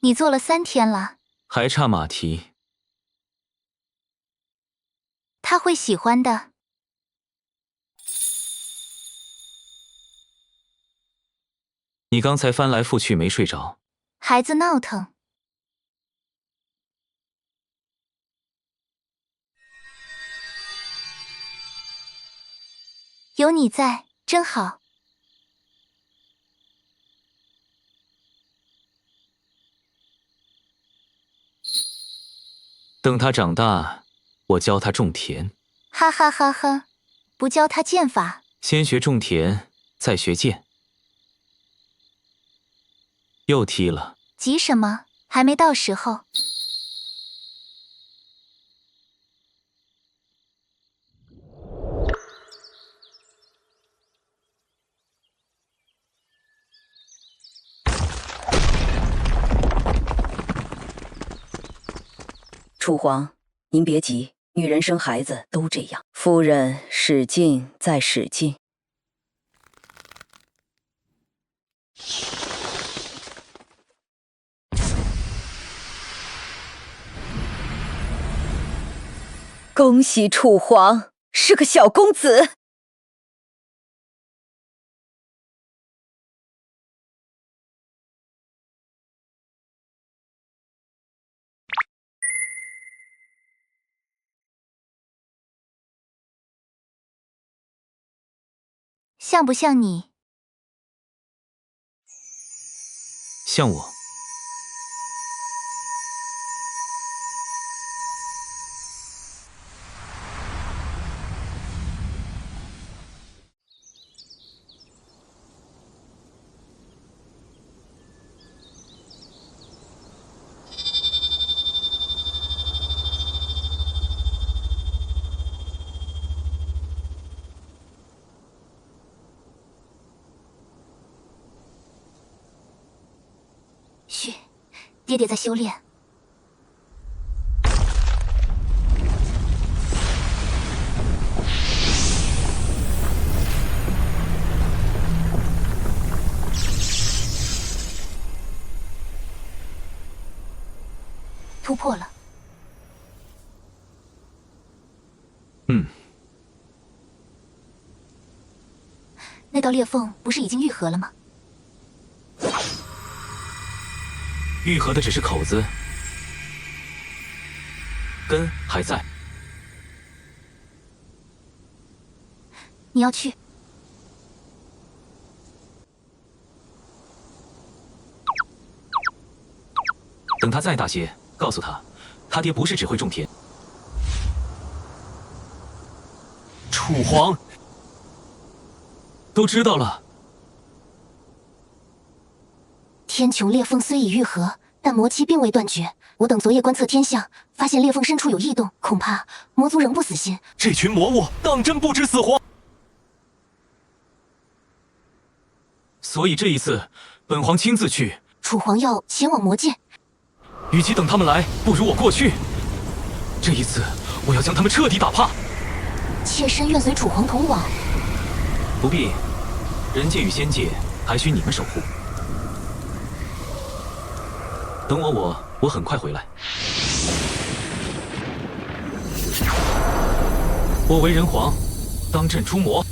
你做了3天了，还差马蹄。他会喜欢的。你刚才翻来覆去没睡着？孩子闹腾。有你在，真好。等他长大，我教他种田。哈哈哈哈！不教他剑法，先学种田，再学剑。又踢了。急什么？还没到时候。楚皇，您别急，女人生孩子都这样。夫人使劲再使劲。恭喜楚皇，是个小公子。像不像你？像我。嘘，爹爹在修炼。突破了。那道裂缝不是已经愈合了吗？愈合的只是口子，根还在。你要去？等他再大些，告诉他，他爹不是只会种田。楚皇，都知道了。天穹裂缝虽已愈合，但魔气并未断绝。我等昨夜观测天象，发现裂缝深处有异动，恐怕魔族仍不死心。这群魔物当真不知死活。所以这一次，本皇亲自去。楚皇要前往魔界，与其等他们来，不如我过去。这一次，我要将他们彻底打怕。妾身愿随楚皇同往。不必，人界与仙界还需你们守护。等我很快回来。我为人皇，当朕出魔。